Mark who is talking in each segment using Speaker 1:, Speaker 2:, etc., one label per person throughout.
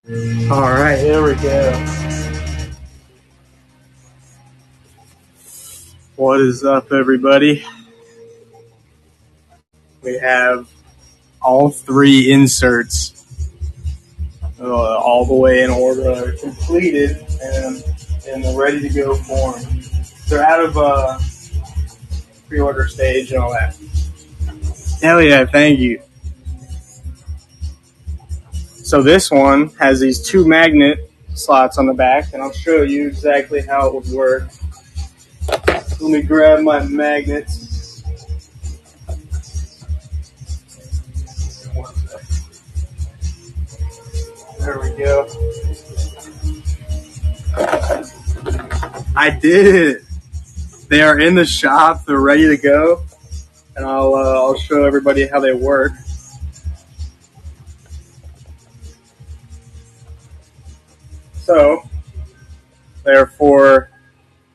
Speaker 1: All right, here we go. What is up, everybody? We have all three inserts all the way in order, completed and in the ready to go form. They're out of pre-order stage and all that. Hell yeah, thank you. So this one has these two magnet slots on the back, and I'll show you exactly how it would work. Let me grab my magnets. There we go. I did it. They are in the shop. They're ready to go, and I'll show everybody how they work. So, therefore,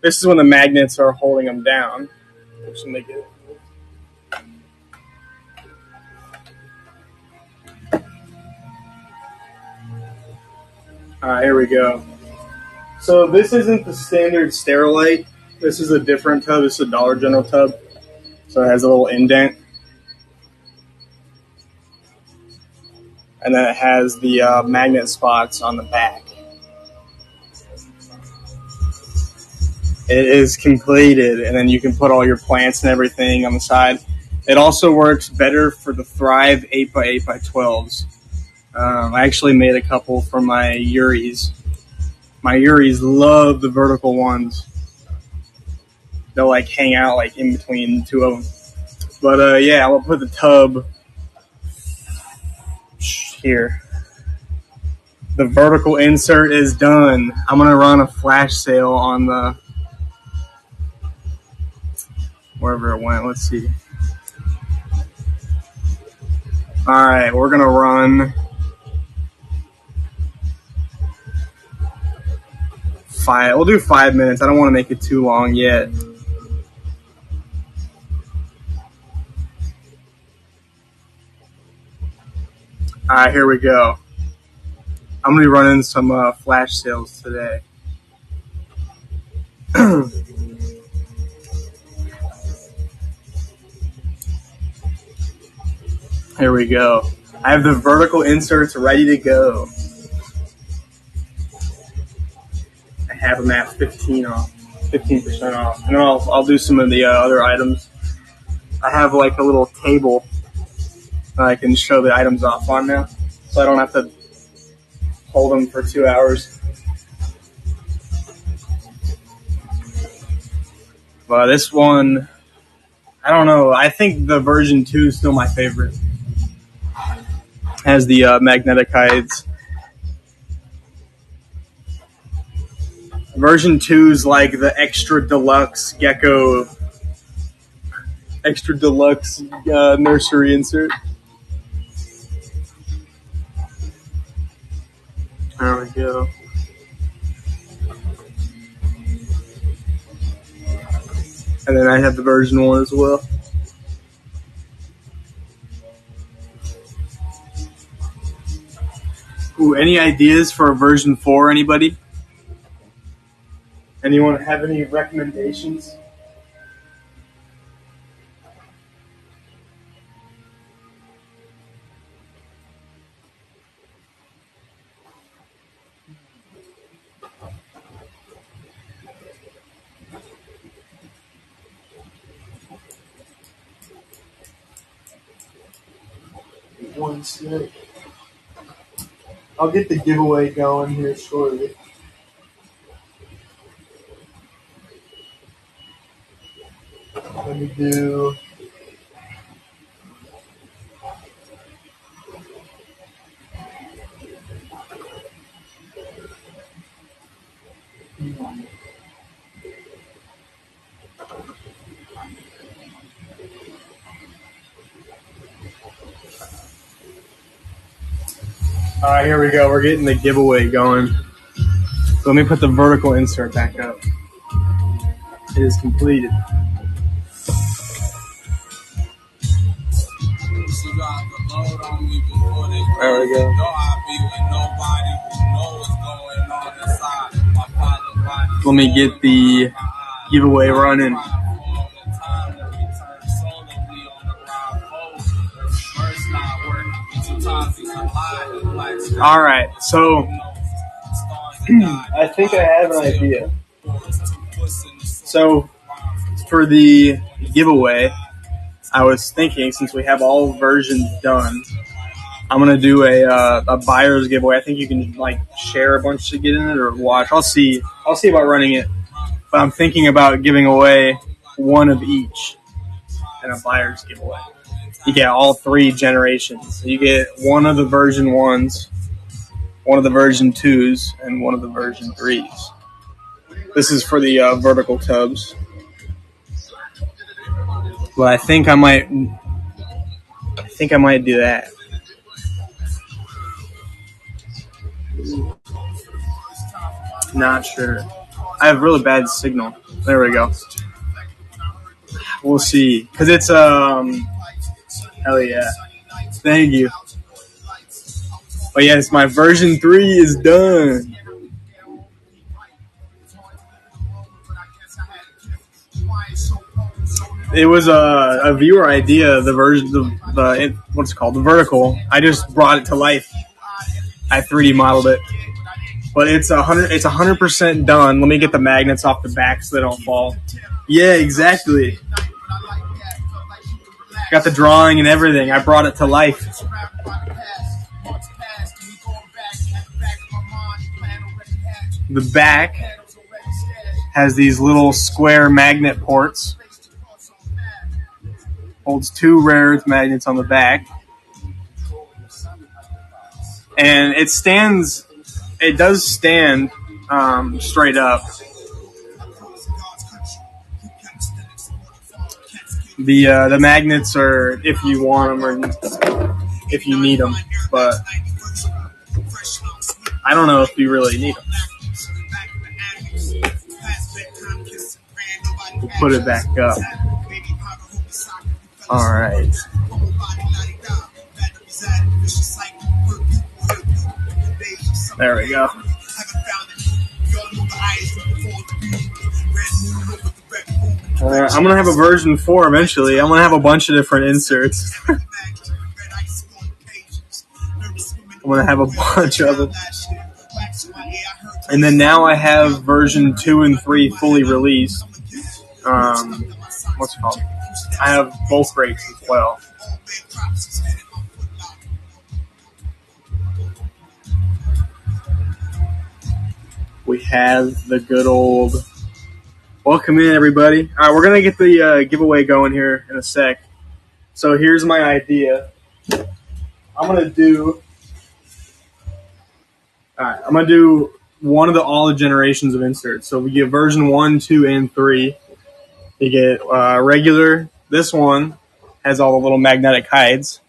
Speaker 1: this is when the magnets are holding them down. Just make it. All right, here we go. So this isn't the standard Sterilite. This is a different tub. This is a Dollar General tub. So it has a little indent. And then it has the magnet spots on the back. It is completed, and then you can put all your plants and everything on the side. It also works better for the Thrive 8x8x12s. I actually made a couple for my Uris. My Uris love the vertical ones. They'll like hang out like in between two of them. But yeah, I'll put the tub here. The vertical insert is done. I'm gonna run a flash sale on the wherever it went. Let's see. All right, we're gonna run 5. We'll do 5 minutes. I don't want to make it too long yet. All right, here we go. I'm gonna be running some flash sales today. Here we go. I have the vertical inserts ready to go. I have them at 15% off. And then I'll do some of the other items. I have like a little table that I can show the items off on now, so I don't have to hold them for 2 hours. But this one, I don't know. I think the version 2 is still my favorite. Has the magnetic hides. Version 2 is like the extra deluxe gecko, extra deluxe nursery insert. There we go. And then I have the version 1 as well. Ooh, any ideas for a version 4, anybody? Anyone have any recommendations? One sec. I'll get the giveaway going here shortly. Let me do. All right, here we go. We're getting the giveaway going. So let me put the vertical insert back up. It is completed. There we go. Let me get the giveaway running. All right, so I think I have an idea. So for the giveaway, I was thinking, since we have all versions done, I'm gonna do a buyer's giveaway. I think you can like share a bunch to get in it or watch. I'll see about running it, but I'm thinking about giving away one of each in a buyer's giveaway. You get all three generations. You get one of the version 1s, one of the version 2s, and one of the version 3s. This is for the vertical tubs. But I think I might do that. Not sure. I have really bad signal. There we go. We'll see. Cause it's hell yeah. Thank you. But yes, my version 3 is done. It was a viewer idea. The version, what's it called, the vertical. I just brought it to life. I 3D modeled it, but it's 100% done. Let me get the magnets off the back so they don't fall. Yeah, exactly. Got the drawing and everything. I brought it to life. The back has these little square magnet ports. Holds 2 rare earth magnets on the back. And it does stand straight up. The magnets are if you want them or if you need them, but I don't know if you really need them. We'll put it back up. All right. There we go. I'm going to have a version 4 eventually. I'm going to have a bunch of different inserts. I'm going to have a bunch of them. And then now I have version 2 and 3 fully released. What's it called? I have both brakes as well. We have the good old... Welcome in, everybody. All right, we're going to get the giveaway going here in a sec. So here's my idea. I'm going to do one of all the generations of inserts. So we get version 1, 2, and 3. You get regular. This one has all the little magnetic hides.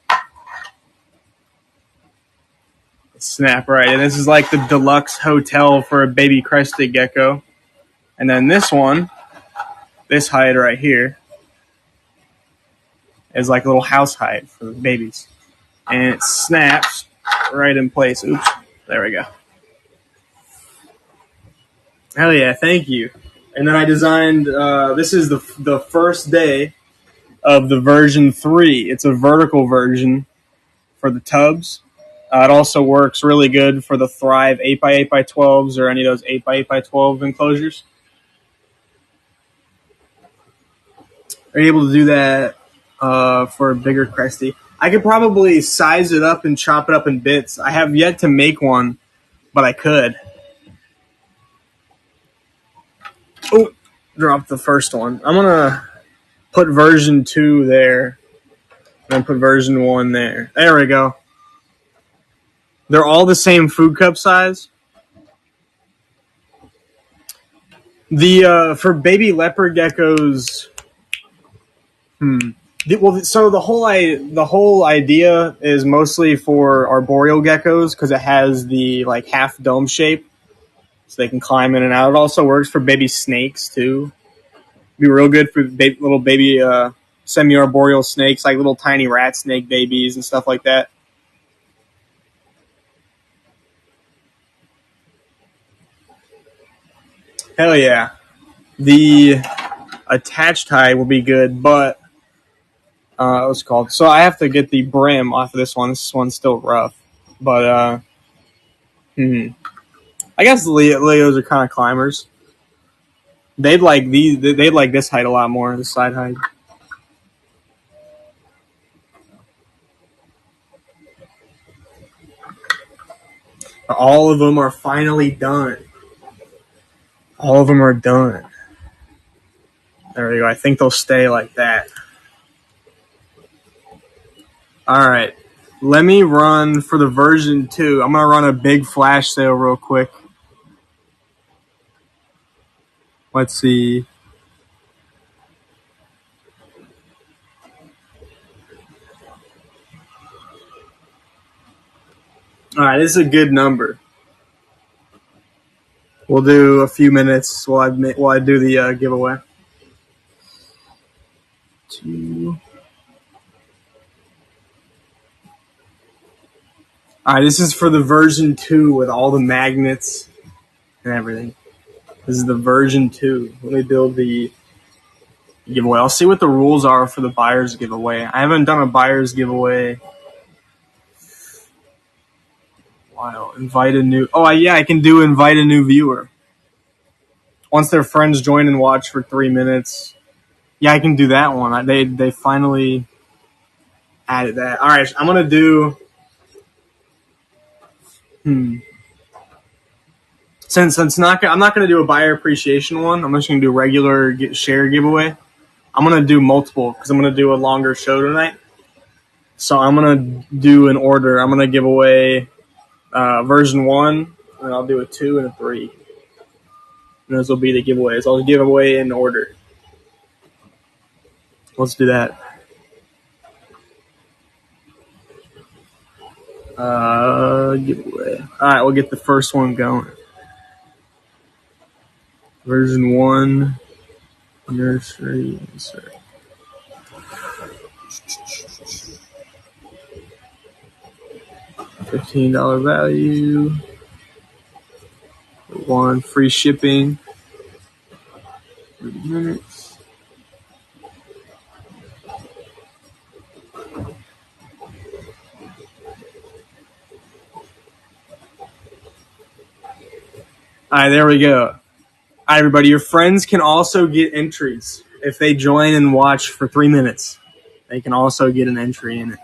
Speaker 1: Snap right. And this is like the deluxe hotel for a baby crested gecko. And then this one, this hide right here, is like a little house hide for the babies. And it snaps right in place. Oops. There we go. Hell yeah, thank you. And then I designed, this is the first day of the version 3. It's a vertical version for the tubs. It also works really good for the Thrive 8x8x12s or any of those 8x8x12 enclosures. Are you able to do that for a bigger Cresty? I could probably size it up and chop it up in bits. I have yet to make one, but I could. Oh, dropped the first one. I'm going to put version 2 there and then put version 1 there. There we go. They're all the same food cup size. For baby leopard geckos, so the whole idea is mostly for arboreal geckos because it has the like half dome shape, so they can climb in and out. It also works for baby snakes too. Be real good for little baby semi-arboreal snakes, like little tiny rat snake babies and stuff like that. Hell yeah. The attached tie will be good, but what's it called? So I have to get the brim off of this one. This one's still rough, but I guess the Leos are kind of climbers. They'd like these. They'd like this height a lot more. The side height. All of them are finally done. All of them are done. There we go. I think they'll stay like that. All right. Let me run for the version 2. I'm going to run a big flash sale real quick. Let's see. All right. This is a good number. We'll do a few minutes while I do the giveaway. 2. All right. This is for the version 2 with all the magnets and everything. This is the version 2. Let me build the giveaway. I'll see what the rules are for the buyer's giveaway. I haven't done a buyer's giveaway. Wow. Invite a new. Oh, yeah, I can do invite a new viewer. Once their friends join and watch for 3 minutes. Yeah, I can do that one. They finally added that. All right, I'm going to do. Since I'm not going to do a buyer appreciation one, I'm just going to do regular share giveaway. I'm going to do multiple because I'm going to do a longer show tonight. So I'm going to do an order. I'm going to give away version 1, and I'll do a 2 and a 3. And those will be the giveaways. I'll give away in order. Let's do that. Giveaway. All right, we'll get the first one going. Version 1, nursery insert. $15 value. 1 free shipping. 30 minutes. All right, there we go. All right, everybody, your friends can also get entries. If they join and watch for 3 minutes, they can also get an entry in it.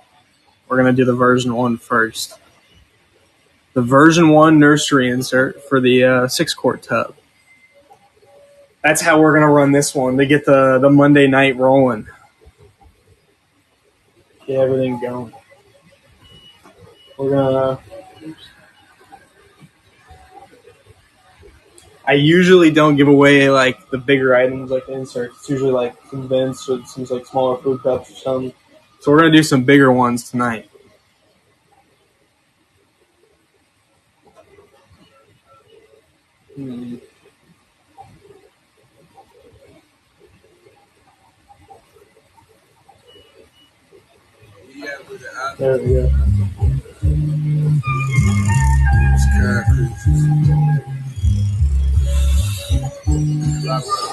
Speaker 1: We're going to do the version 1 first. The version 1 nursery insert for the 6-quart tub. That's how we're going to run this one to get the Monday night rolling. Get everything going. We're going to... I usually don't give away like the bigger items like the inserts. It's usually like some vents or some like smaller food cups or something. So we're going to do some bigger ones tonight. There we go.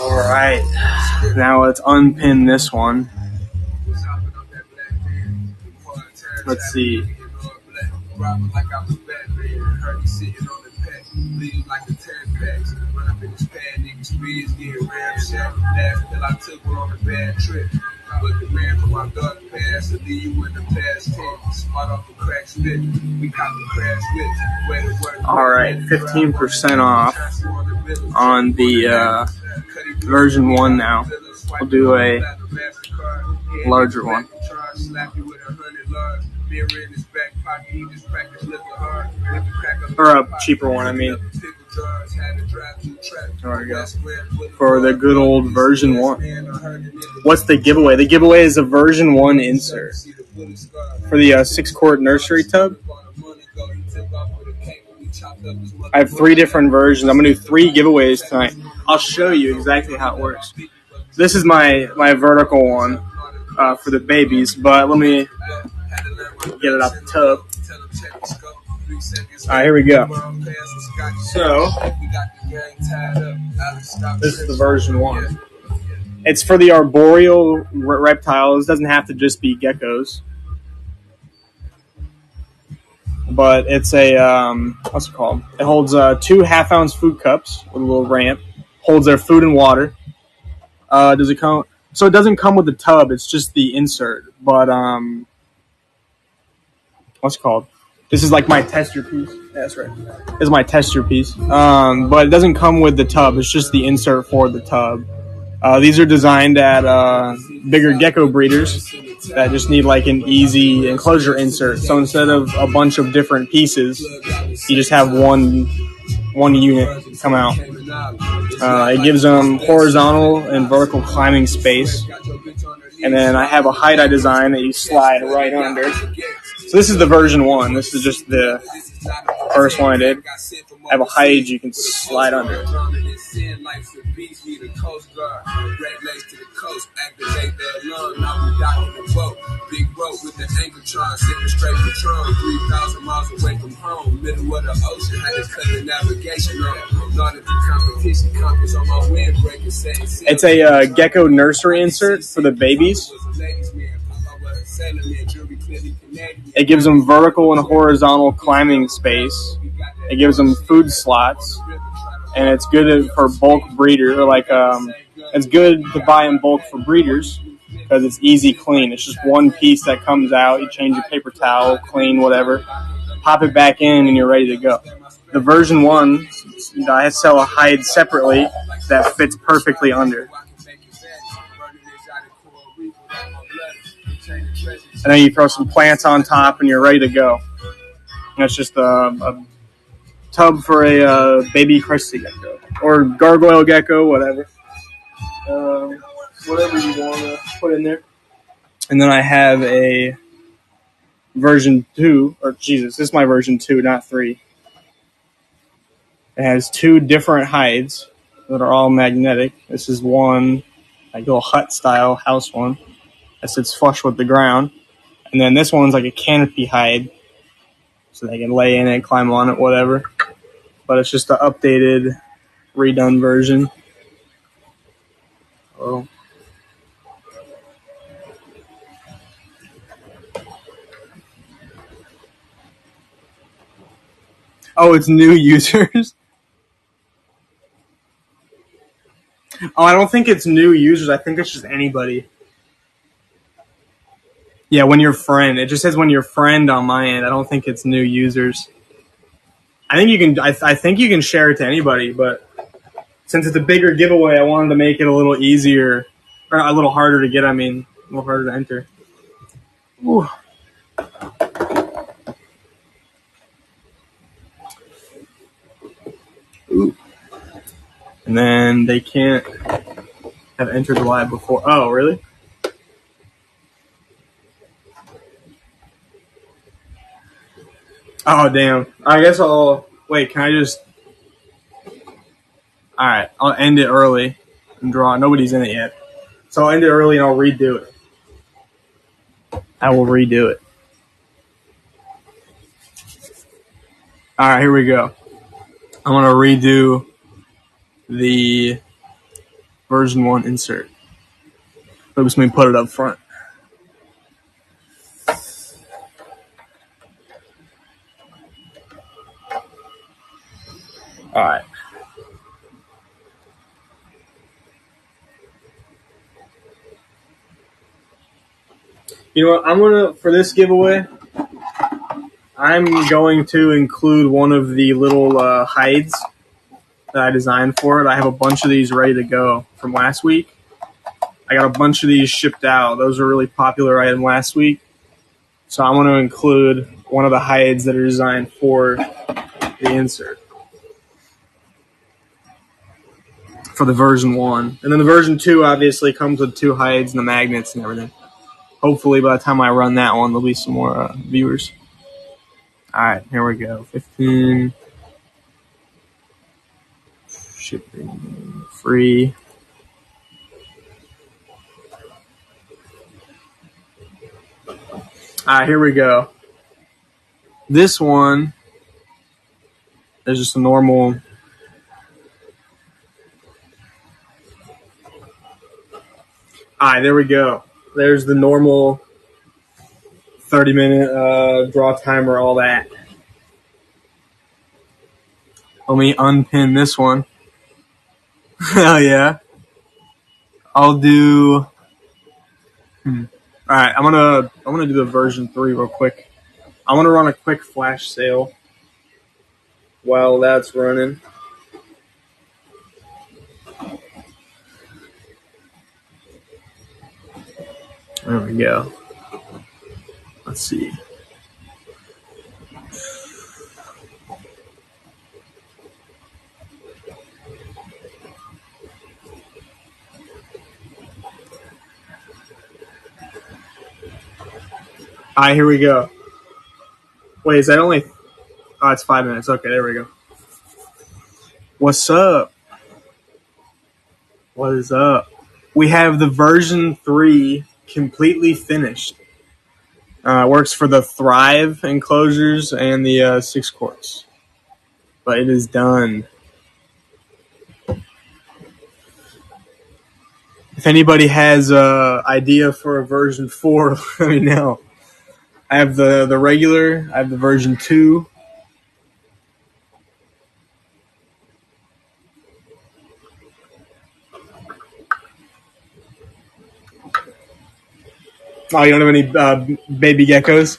Speaker 1: All right. Now let's unpin this one. Let's see. All right, 15% off on the version 1 now. We'll do a larger one. Or a cheaper one, I mean. There we go. For the good old version 1. What's the giveaway? The giveaway is a version 1 insert for the 6-quart nursery tub. I have 3 different versions. I'm going to do 3 giveaways tonight. I'll show you exactly how it works. This is my vertical one for the babies, but let me get it out the tub. Alright, here we go. So, this is the version 1. It's for the arboreal reptiles. It doesn't have to just be geckos. But it's a, what's it called? It holds 2 half-ounce food cups with a little ramp. Holds their food and water. Does it come? So it doesn't come with the tub. It's just the insert. But, what's it called? This is like my tester piece. Yeah, that's right. This is my tester piece. But it doesn't come with the tub. It's just the insert for the tub. These are designed at bigger gecko breeders that just need like an easy enclosure insert. So instead of a bunch of different pieces, you just have one unit come out. It gives them horizontal and vertical climbing space. And then I have a hide I designed that you slide right under. So this is the version 1. This is just the first one I did. I have a hide you can slide under. It's a gecko nursery insert for the babies. It gives them vertical and horizontal climbing space. It gives them food slots, and it's good for bulk breeders. It's good to buy in bulk for breeders because it's easy clean. It's just one piece that comes out. You change your paper towel, clean whatever, pop it back in, and you're ready to go. The version 1, I sell a hide separately that fits perfectly under. And then you throw some plants on top and you're ready to go. And it's just a tub for a baby crested gecko or gargoyle gecko, whatever. Whatever you want to put in there. And then I have a version 2, this is my version 2, not 3. It has 2 different hides that are all magnetic. This is one, like a little hut style house one that sits flush with the ground. And then this one's like a canopy hide, so they can lay in it, climb on it, whatever. But it's just an updated, redone version. Oh. Oh, it's new users? Oh, I don't think it's new users. I think it's just anybody. Yeah, when you're friend. It just says when you're friend on my end. I don't think it's new users. I think you can. I think you can share it to anybody, but since it's a bigger giveaway, I wanted to make it a little easier, or a little harder to get. I mean, a little harder to enter. Ooh. Ooh. And then they can't have entered the live before. Oh, really? Oh, damn. I guess I'll... Wait, can I just... Alright, I'll end it early and draw. Nobody's in it yet. So I'll end it early and I'll redo it. I will redo it. Alright, here we go. I'm going to redo the version 1 insert. Oops, let me put it up front. Alright. You know what? I'm going to, for this giveaway, I'm going to include one of the little hides that I designed for it. I have a bunch of these ready to go from last week. I got a bunch of these shipped out. Those were a really popular item last week. So I'm going to include one of the hides that are designed for the insert. For the version 1. And then the version 2 obviously comes with 2 hides and the magnets and everything. Hopefully by the time I run that one, there'll be some more viewers. Alright, here we go. 15. Shipping. Free. Alright, here we go. This one There's just a normal. Alright, there we go. There's the normal 30-minute draw timer, all that. Let me unpin this one. Hell yeah. I'll do. Alright, I'm gonna do the version 3 real quick. I'm gonna run a quick flash sale while that's running. There we go. Let's see. Alright, here we go. Wait, is that only... Oh, it's 5 minutes. Okay, there we go. What's up? What is up? We have the version 3 completely finished. Works for the Thrive enclosures and the 6 quarts. But it is done. If anybody has an idea for a version 4, let me know. I have the regular. I have the version 2. Oh, you don't have any baby geckos?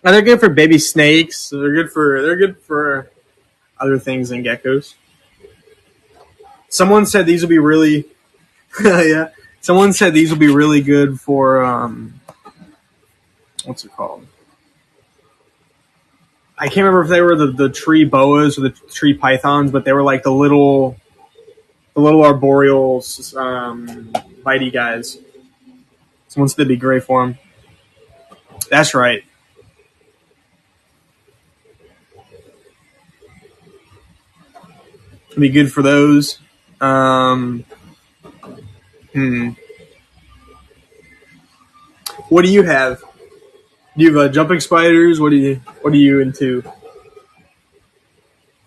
Speaker 1: They're good for baby snakes. They're good for other things than geckos. Someone said these would be really yeah. Someone said these would be really good for what's it called? I can't remember if they were the tree boas or the tree pythons, but they were like the little arboreal bitey guys. Someone said they'd be great for them. That's right. It'd be good for those. What do you have? Do you have jumping spiders? What are you into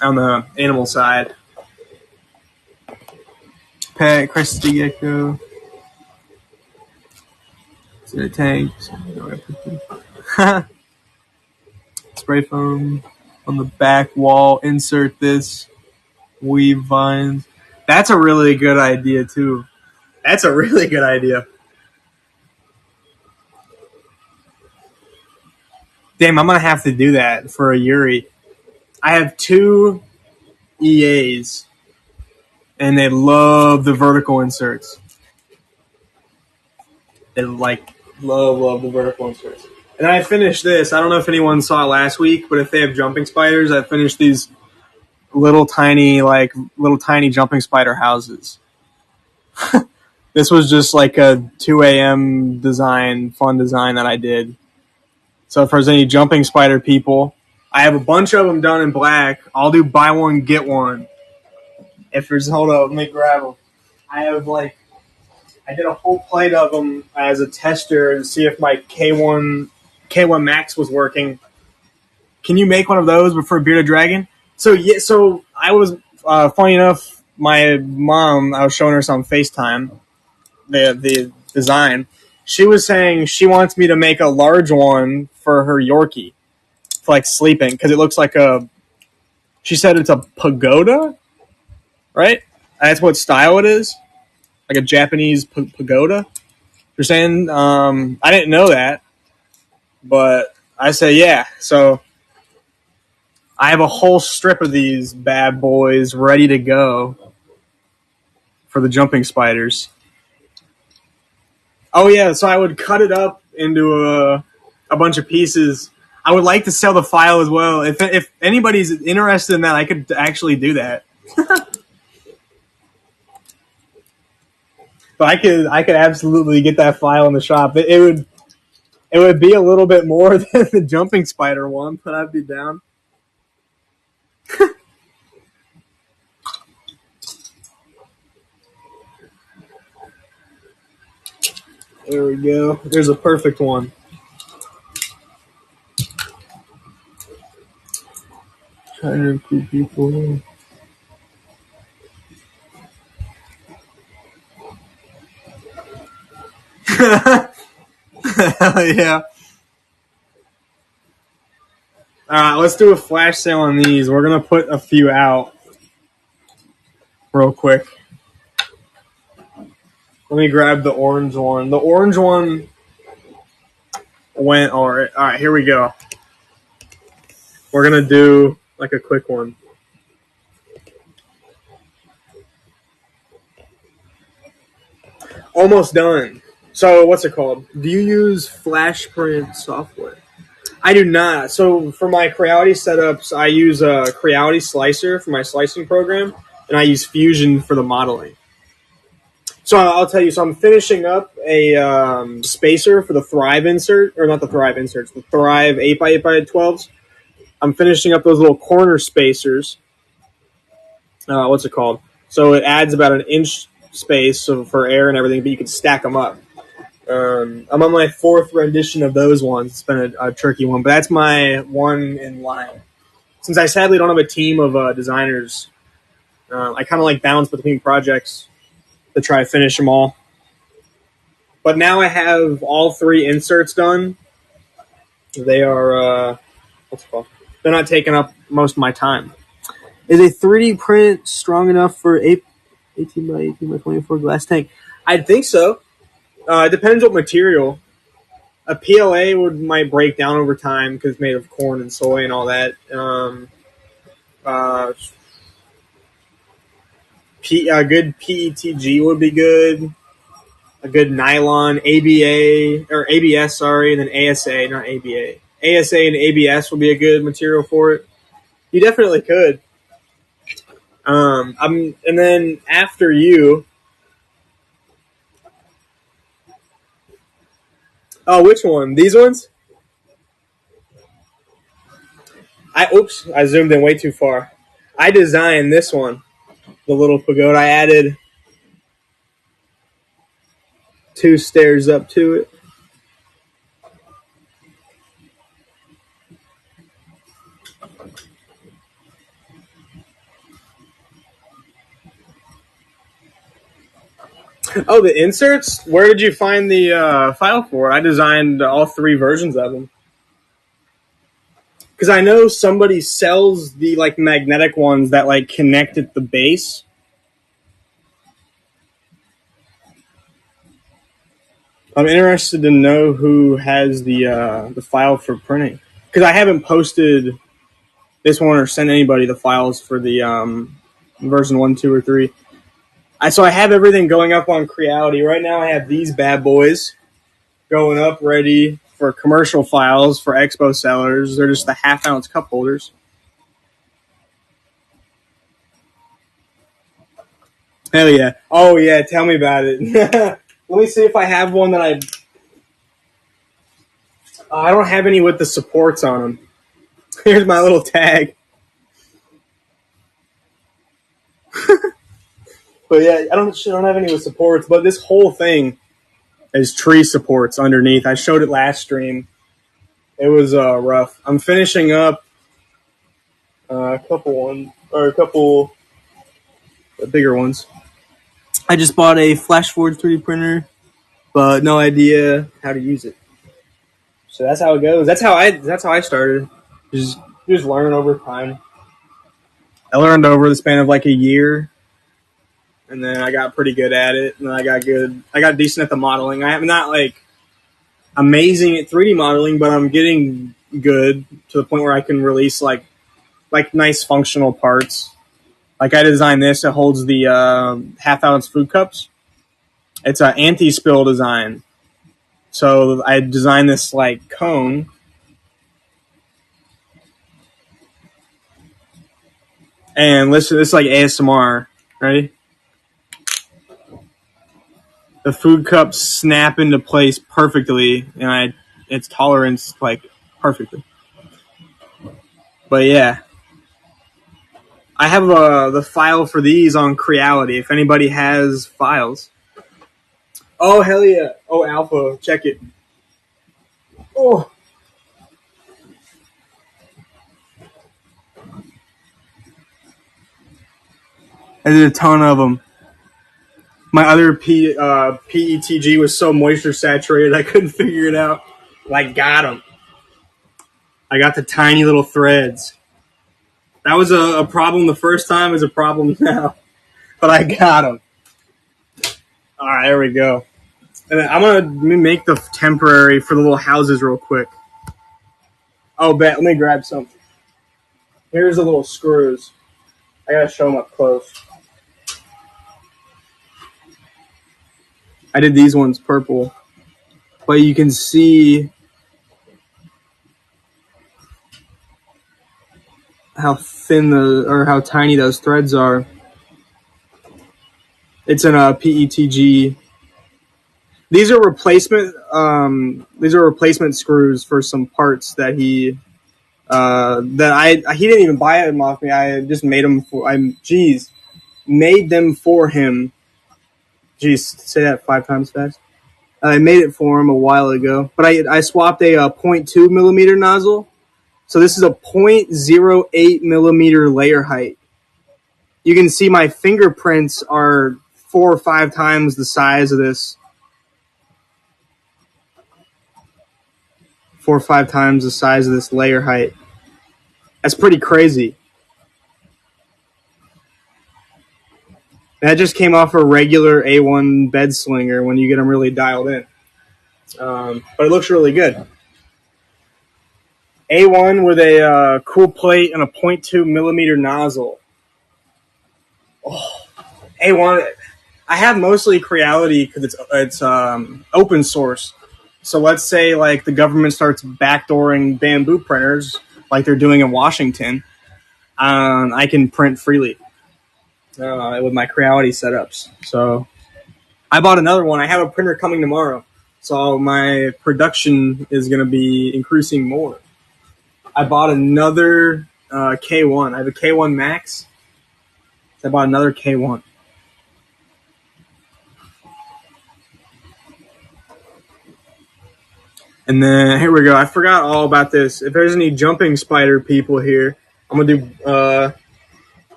Speaker 1: on the animal side? Pet, crested gecko, tanks, spray foam on the back wall. Insert this. Weave vines. That's a really good idea too. That's a really good idea. Damn, I'm gonna have to do that for a Yuri. I have 2 EAs, and they love the vertical inserts. They love the vertical inserts. And I finished this. I don't know if anyone saw it last week, but if they have jumping spiders, I finished these little tiny jumping spider houses. This was just like a 2 a.m. fun design that I did. So if there's any jumping spider people, I have a bunch of them done in black. I'll do buy one, get one. If there's, hold up, let me grab them. I did a whole plate of them as a tester to see if my K1 Max was working. Can you make one of those before Bearded Dragon? So I was, funny enough, my mom, I was showing her some FaceTime, the design. She was saying she wants me to make a large one for her Yorkie, for like sleeping, because it looks like she said it's a pagoda, right? That's what style it is, like a Japanese pagoda. You're saying, I didn't know that, but I say yeah. So I have a whole strip of these bad boys ready to go for the jumping spiders. Oh yeah, so I would cut it up into a bunch of pieces. I would like to sell the file as well. If anybody's interested in that, I could actually do that. But I could absolutely get that file in the shop. It would be a little bit more than the jumping spider one, but I'd be down. There we go. There's a perfect one. Trying to recruit people. Hell yeah. Alright, let's do a flash sale on these. We're going to put a few out real quick. Let me grab the orange one. The orange one went alright. Alright, here we go. We're going to do like a quick one. Almost done. So, what's it called? Do you use Flash print software? I do not. So, for my Creality setups, I use a Creality slicer for my slicing program, and I use Fusion for the modeling. So, I'll tell you. So, I'm finishing up a spacer for the Thrive insert, or not the Thrive inserts, the Thrive 8x8x12s. I'm finishing up those little corner spacers. What's it called? So, it adds about an inch space for air and everything, but you can stack them up. I'm on my fourth rendition of those ones. It's been a tricky one, but that's my one in line. Since I sadly don't have a team of designers, I kind of like bounce between projects to try to finish them all. But now I have all three inserts done. They are, what's it called? They're not taking up most of my time. Is a 3D print strong enough for 18 by 18 by 24 glass tank? I think so. It depends what material. A PLA might break down over time because it's made of corn and soy and all that. A good PETG would be good. A good nylon ABA or ABS, sorry, and then ASA, not ABA. ASA and ABS would be a good material for it. You definitely could. And then after you. Oh, which one? These ones? I zoomed in way too far. I designed this one, the little pagoda. I added 2 stairs up to it. Oh, the inserts? Where did you find the file for? I designed all 3 versions of them. Because I know somebody sells the like magnetic ones that like connect at the base. I'm interested to know who has the file for printing. Because I haven't posted this one or sent anybody the files for the version 1, 2, or 3. So I have everything going up on Creality. Right now I have these bad boys going up ready for commercial files for expo sellers. They're just the half-ounce cup holders. Hell yeah. Oh yeah, tell me about it. Let me see if I have one that I don't have any with the supports on them. Here's my little tag. But yeah, I don't have any with supports, but this whole thing is tree supports underneath. I showed it last stream. It was rough. I'm finishing up a couple bigger ones. I just bought a Flash Forward 3D printer, but no idea how to use it. So that's how it goes. That's how I started. Just learn over time. I learned over the span of like a year, and then I got pretty good at it. And then I got decent at the modeling. I'm not like amazing at 3D modeling, but I'm getting good to the point where I can release like nice functional parts. Like I designed this. It holds the half-ounce food cups. It's an anti-spill design. So I designed this like cone. And listen, this is like ASMR. Ready? The food cups snap into place perfectly, and its tolerance like perfectly. But yeah, I have the file for these on Creality. If anybody has files. Oh hell yeah! Oh Alpha, check it. Oh. I did a ton of them. My other PETG was so moisture saturated I couldn't figure it out. I got them. I got the tiny little threads. That was a problem the first time, is a problem now. But I got them. All right, there we go. And I'm going to make the temporary for the little houses real quick. Oh, let me grab some. Here's the little screws. I got to show them up close. I did these ones purple. But you can see how thin or how tiny those threads are. It's in a PETG. These are replacement screws for some parts that he didn't even buy them off me. I just made them made them for him. Jeez, say that 5 times fast. I made it for him a while ago, but I swapped a 0.2 millimeter nozzle. So this is a 0.08 millimeter layer height. You can see my fingerprints are 4 or 5 times the size of this. 4 or 5 times the size of this layer height. That's pretty crazy. That just came off a regular A1 bed slinger when you get them really dialed in. But it looks really good. A1 with a cool plate and a 0.2 millimeter nozzle. Oh, A1. I have mostly Creality because it's open source. So let's say like the government starts backdooring bamboo printers like they're doing in Washington. I can print freely with my Creality setups. So I bought another one. I have a printer coming tomorrow. So my production is going to be increasing more. I bought another K1. I have a K1 Max. So I bought another K1. And then, here we go. I forgot all about this. If there's any jumping spider people here, I'm going to do, I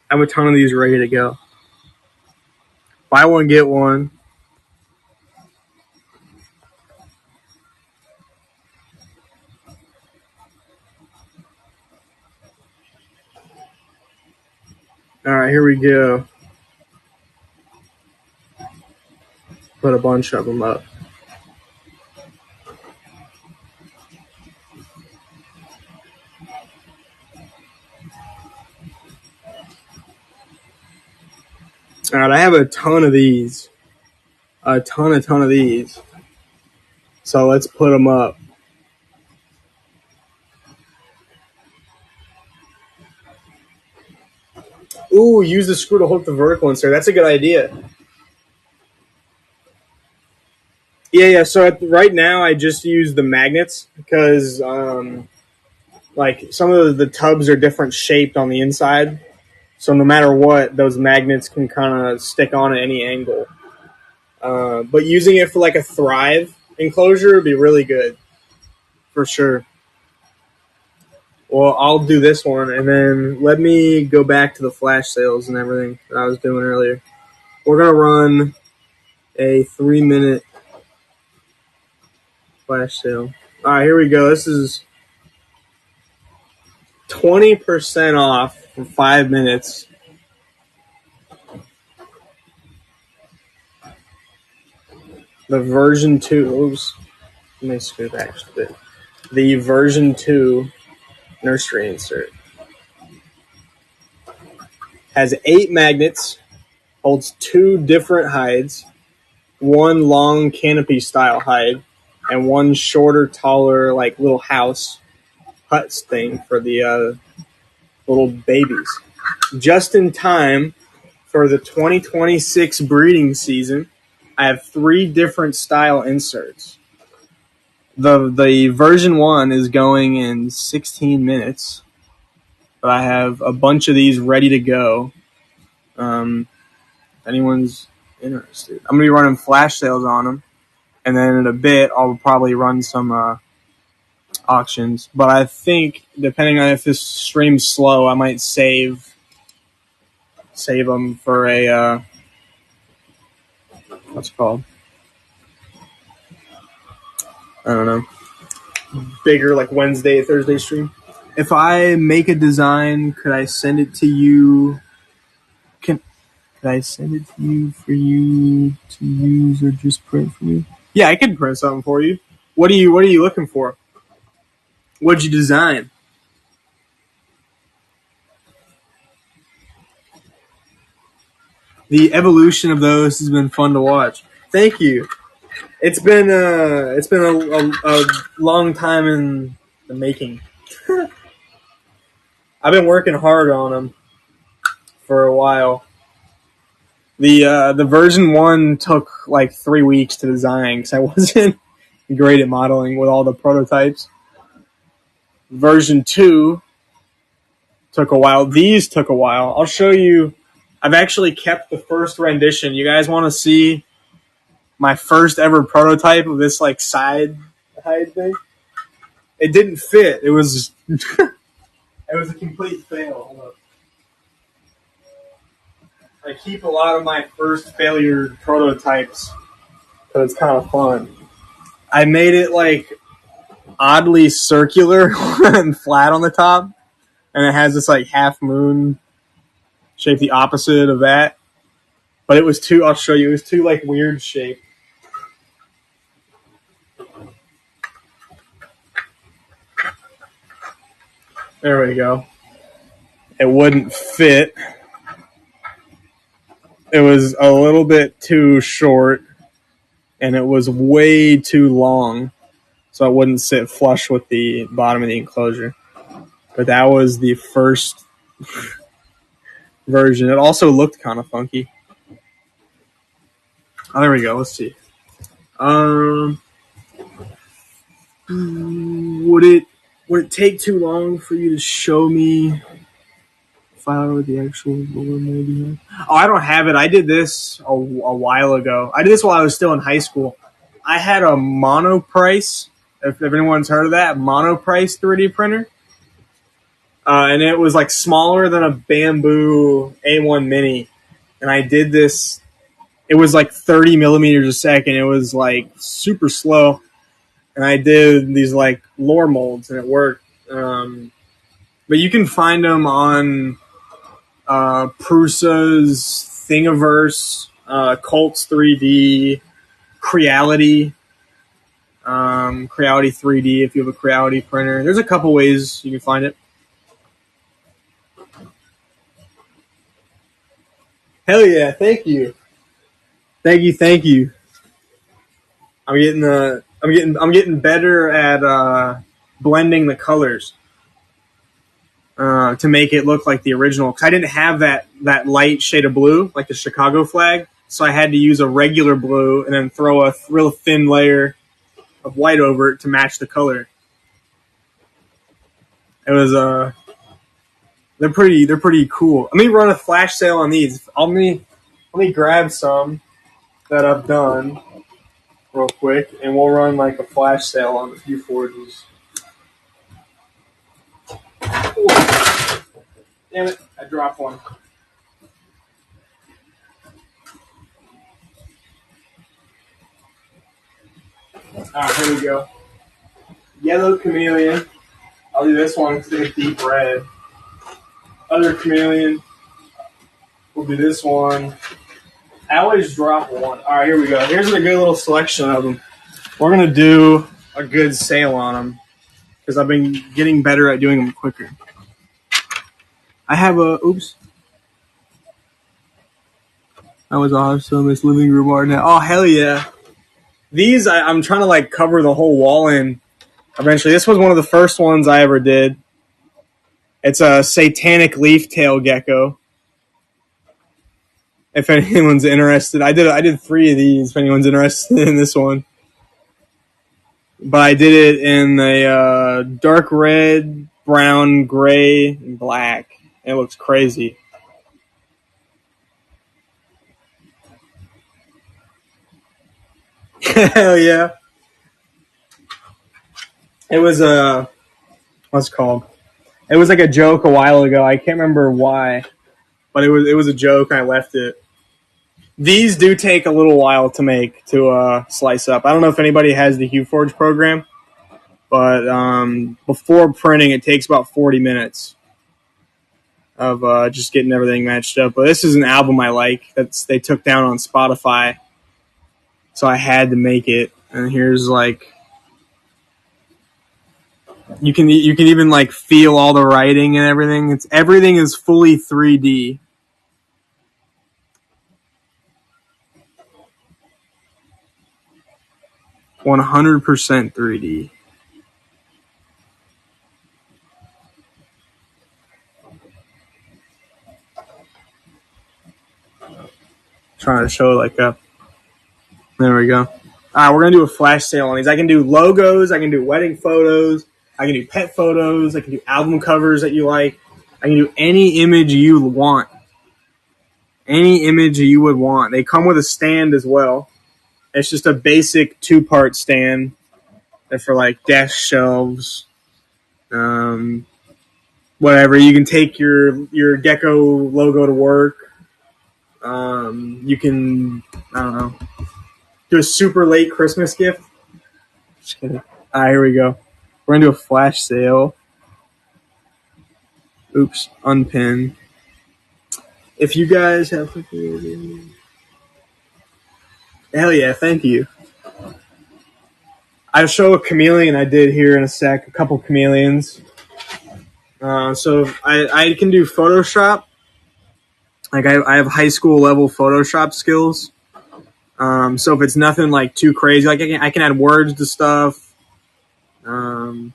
Speaker 1: have a ton of these ready to go. Buy one, get one. All right, here we go. Put a bunch of them up. All right, I have a ton of these. A ton of these. So let's put them up. Ooh, use the screw to hook the vertical insert. That's a good idea. Yeah. So right now I just use the magnets because like some of the tubs are different shaped on the inside. So no matter what, those magnets can kind of stick on at any angle. But using it for like a Thrive enclosure would be really good. For sure. Well, I'll do this one, and then let me go back to the flash sales and everything that I was doing earlier. We're going to run a 3-minute flash sale. All right, here we go. This is 20% off for 5 minutes. The version 2. Oops. Let me screw back just a bit. The version 2 nursery insert has 8 magnets, holds 2 different hides, 1 long canopy style hide, and 1 shorter, taller, like little house huts thing for the little babies. Just in time for the 2026 breeding season, I have 3 different style inserts. The version 1 is going in 16 minutes, but I have a bunch of these ready to go. If anyone's interested, I'm going to be running flash sales on them, and then in a bit I'll probably run some auctions. But I think, depending on if this stream's slow, I might save save them for a what's it called? I don't know. Bigger like Wednesday, Thursday stream. If I make a design, could I send it to you? Could I send it to you for you to use or just print for me? Yeah, I can print something for you. What are you looking for? What'd you design? The evolution of those has been fun to watch. Thank you. It's been a long time in the making. I've been working hard on them for a while. The version 1 took like 3 weeks to design because I wasn't great at modeling with all the prototypes. Version 2 took a while. These took a while. I'll show you. I've actually kept the first rendition. You guys want to see my first ever prototype of this like side hide thing? It didn't fit. It was it was a complete fail. I keep a lot of my first failure prototypes because it's kind of fun. I made it like oddly circular and flat on the top, and it has this like half moon shape, the opposite of that. But it was too. I'll show you. It was too like weird shape. There we go. It wouldn't fit. It was a little bit too short, and it was way too long, so it wouldn't sit flush with the bottom of the enclosure. But that was the first version. It also looked kind of funky. Oh, there we go. Let's see. Would it take too long for you to show me file with the actual lower maybe? Oh, I don't have it. I did this a while ago. I did this while I was still in high school. I had a Monoprice, if anyone's heard of that, Monoprice 3D printer. And it was like smaller than a Bamboo A1 Mini. And I did this, it was like 30 millimeters a second. It was like super slow. And I did these like lore molds and it worked. But you can find them on Prusa's Thingiverse, Colts 3D, Creality, Creality 3D if you have a Creality printer. There's a couple ways you can find it. Hell yeah! Thank you. I'm getting better at blending the colors to make it look like the original. Because I didn't have that light shade of blue like the Chicago flag, so I had to use a regular blue and then throw a real thin layer of white over it to match the color. It was they're pretty cool. Let me run a flash sale on these. Let me grab some that I've done real quick, and we'll run like a flash sale on a few forges. Damn it, I dropped one. Alright, here we go. Yellow chameleon. I'll do this one because it's deep red. Other chameleon. We'll do this one. I always drop one. Alright, here we go. Here's a good little selection of them. We're going to do a good sale on them because I've been getting better at doing them quicker. I have oops. That was awesome. This living room art now. Oh, hell yeah. These, I'm trying to like cover the whole wall in eventually. This was one of the first ones I ever did. It's a satanic leaf tail gecko. If anyone's interested, I did 3 of these. If anyone's interested in this one, but I did it in a dark red, brown, gray, and black. It looks crazy. Hell yeah! It was what's it called? It was like a joke a while ago. I can't remember why. but it was a joke. I left it. These do take a little while to make to slice up. I don't know if anybody has the HueForge program, but before printing, it takes about 40 minutes of just getting everything matched up. But this is an album I like they took down on Spotify, so I had to make it. And here's like you can even like feel all the writing and everything. Everything is fully 3D. %, 3D. Trying to show like a. There we go. All right, we're gonna do a flash sale on these. I can do logos. I can do wedding photos. I can do pet photos. I can do album covers that you like. I can do any image you want. Any image you would want. They come with a stand as well. It's just a basic 2-part stand. They're for like desk shelves. Whatever. You can take your Gecko logo to work. You can, I don't know, do a super late Christmas gift. Just kidding. All right, here we go. We're going to do a flash sale. Oops, unpin. If you guys have... Hell yeah, thank you. I'll show a chameleon I did here in a sec. A couple chameleons. So I can do Photoshop. Like I have high school level Photoshop skills. So if it's nothing like too crazy, like I can add words to stuff. I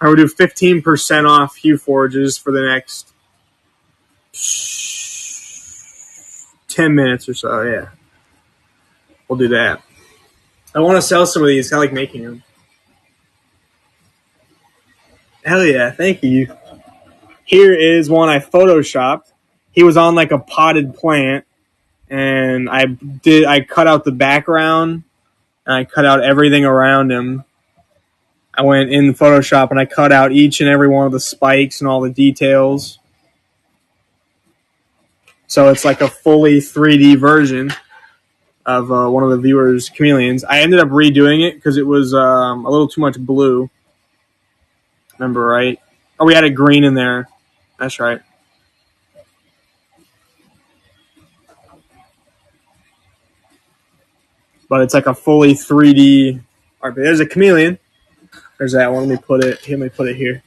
Speaker 1: would do 15% off HueForges for the next 10 minutes or so. Yeah, we'll do that. I want to sell some of these. I like making them. Hell yeah, thank you. Here is one I photoshopped. He was on like a potted plant, and I cut out the background, and I cut out everything around him. I went in Photoshop and I cut out each and every one of the spikes and all the details. So it's like a fully 3D version of one of the viewers' chameleons. I ended up redoing it because it was a little too much blue. Remember, right? Oh, we added green in there. That's right. But it's like a fully 3D. All right, but there's a chameleon. There's that one. Let me put it here.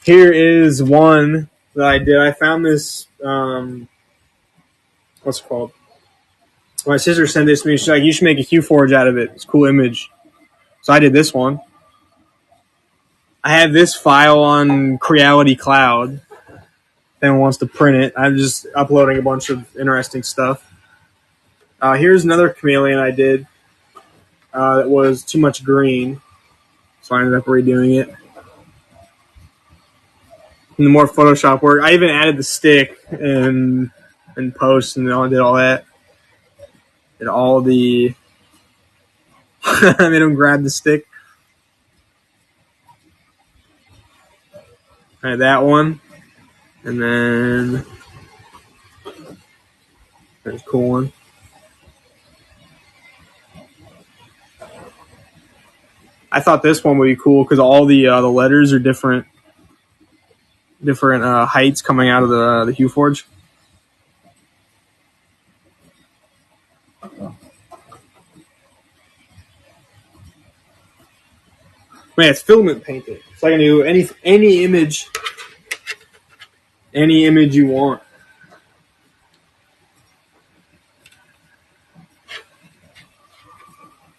Speaker 1: Here is one that I did. I found this. What's it called? My sister sent this to me. She's like, "You should make a HueForge out of it. It's a cool image." So I did this one. I have this file on Creality Cloud. If anyone wants to print it, I'm just uploading a bunch of interesting stuff. Here's another chameleon I did that was too much green, so I ended up redoing it. And the more Photoshop work, I even added the stick and post, and I did all that. Did all the I made him grab the stick. I had that one, and then there's a cool one. I thought this one would be cool because all the letters are different heights coming out of the HueForge. Man, it's filament painted, so I can do any image you want.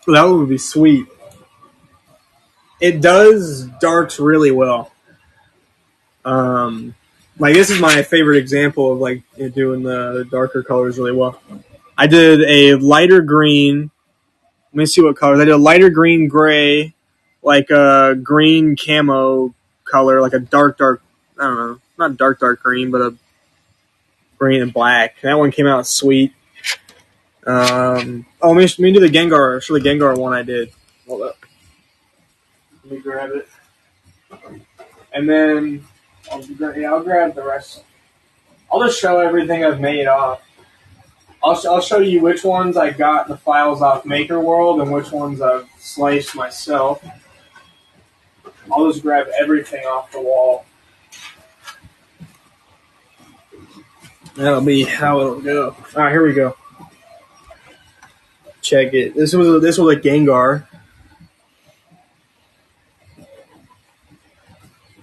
Speaker 1: That would be sweet. It does darks really well. Like this is my favorite example of like doing the darker colors really well. I did a lighter green. Let me see what colors. I did a lighter green gray, like a green camo color, like a dark, I don't know, not dark green, but a green and black. That one came out sweet. Let me do the Gengar. Show the Gengar one I did. Hold up. Let me grab it. And then I'll grab the rest. I'll just show everything I've made off. I'll show you which ones I got the files off Maker World and which ones I've sliced myself. I'll just grab everything off the wall. That'll be how it'll go. All right, here we go. Check it. This was a Gengar.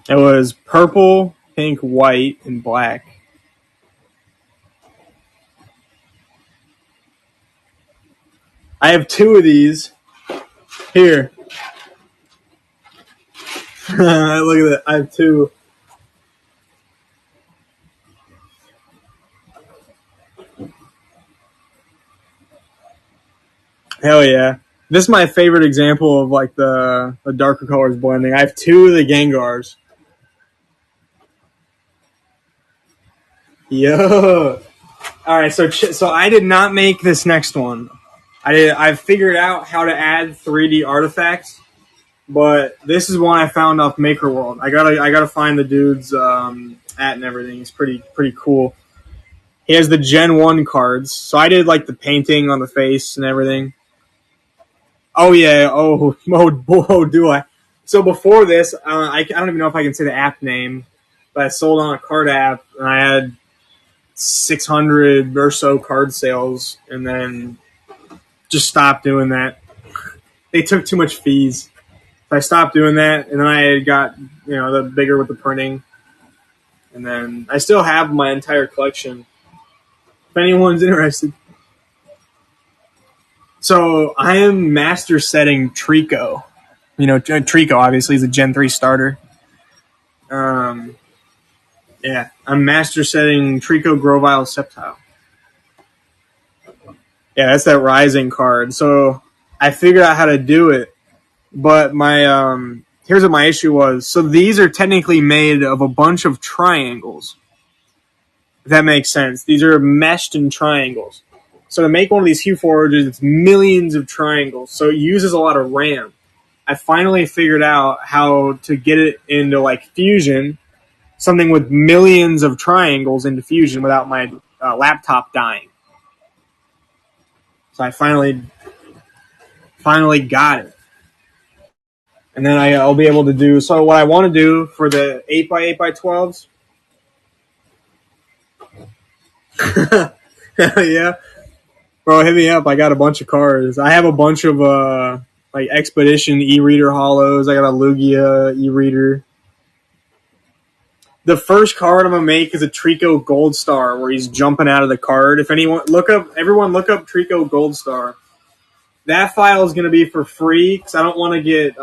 Speaker 1: It was purple, pink, white, and black. I have two of these here. Look at that. I have two. Hell yeah. This is my favorite example of like the darker colors blending. I have two of the Gengars. Yo. All right, so I did not make this next one. I figured out how to add 3D artifacts, but this is one I found off Maker World. I gotta find the dude's at and everything. It's pretty cool. He has the Gen 1 cards, so I did like the painting on the face and everything. Oh yeah, do I? So before this, I don't even know if I can say the app name, but I sold on a card app, and I had 600 or so card sales, and then just stopped doing that. They took too much fees. So I stopped doing that, and then I got the bigger with the printing, and then I still have my entire collection. If anyone's interested. So I am master setting Trico. Trico obviously is a Gen 3 starter. Yeah, I'm master setting Trico Grovyle Sceptile. Yeah, that's that Rising card. So I figured out how to do it, but my here's what my issue was. So these are technically made of a bunch of triangles. If that makes sense. These are meshed in triangles. So to make one of these Hue Forges, it's millions of triangles. So it uses a lot of RAM. I finally figured out how to get it into like Fusion, something with millions of triangles into Fusion without my laptop dying. So I finally got it. And then I'll be able to do, so what I want to do for the 8x8x12s. Yeah. Bro, hit me up. I got a bunch of cards. I have a bunch of like Expedition e-reader hollows. I got a Lugia e-reader. The first card I'm gonna make is a Trico Gold Star where he's jumping out of the card. If everyone look up Trico Gold Star. That file is gonna be for free because I don't want to get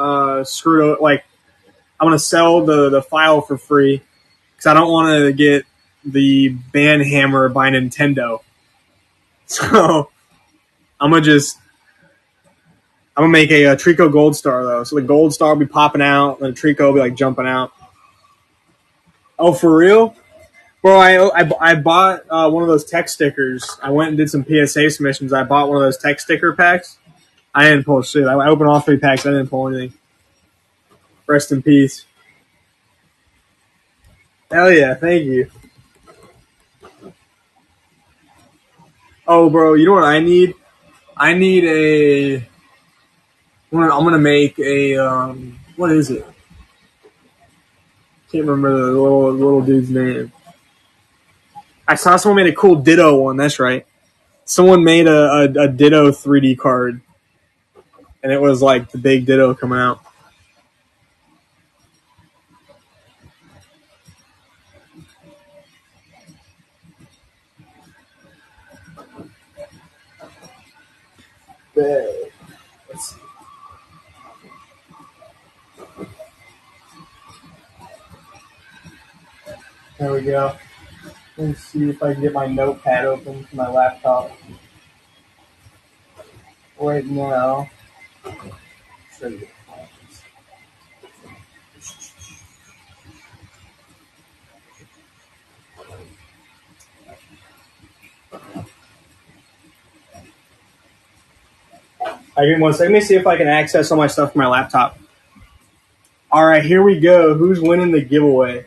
Speaker 1: screwed. Like I'm gonna sell the file for free because I don't want to get the ban hammer by Nintendo. So I'm gonna make a Trico Gold Star though. So the Gold Star will be popping out, and the Trico will be like jumping out. Oh, for real, bro! I bought one of those tech stickers. I went and did some PSA submissions. I bought one of those tech sticker packs. I didn't pull shit. I opened all 3 packs. I didn't pull anything. Rest in peace. Hell yeah! Thank you. Oh, bro, you know what I need? I need a. I'm gonna make a. What is it? Can't remember the little dude's name. I saw someone made a cool Ditto one. That's right. Someone made a Ditto 3D card, and it was like the big Ditto coming out. Let's see. There we go. Let's see if I can get my notepad open for my laptop. Right now. Show you. Give me 1 second. Let me see if I can access all my stuff from my laptop. All right, here we go. Who's winning the giveaway?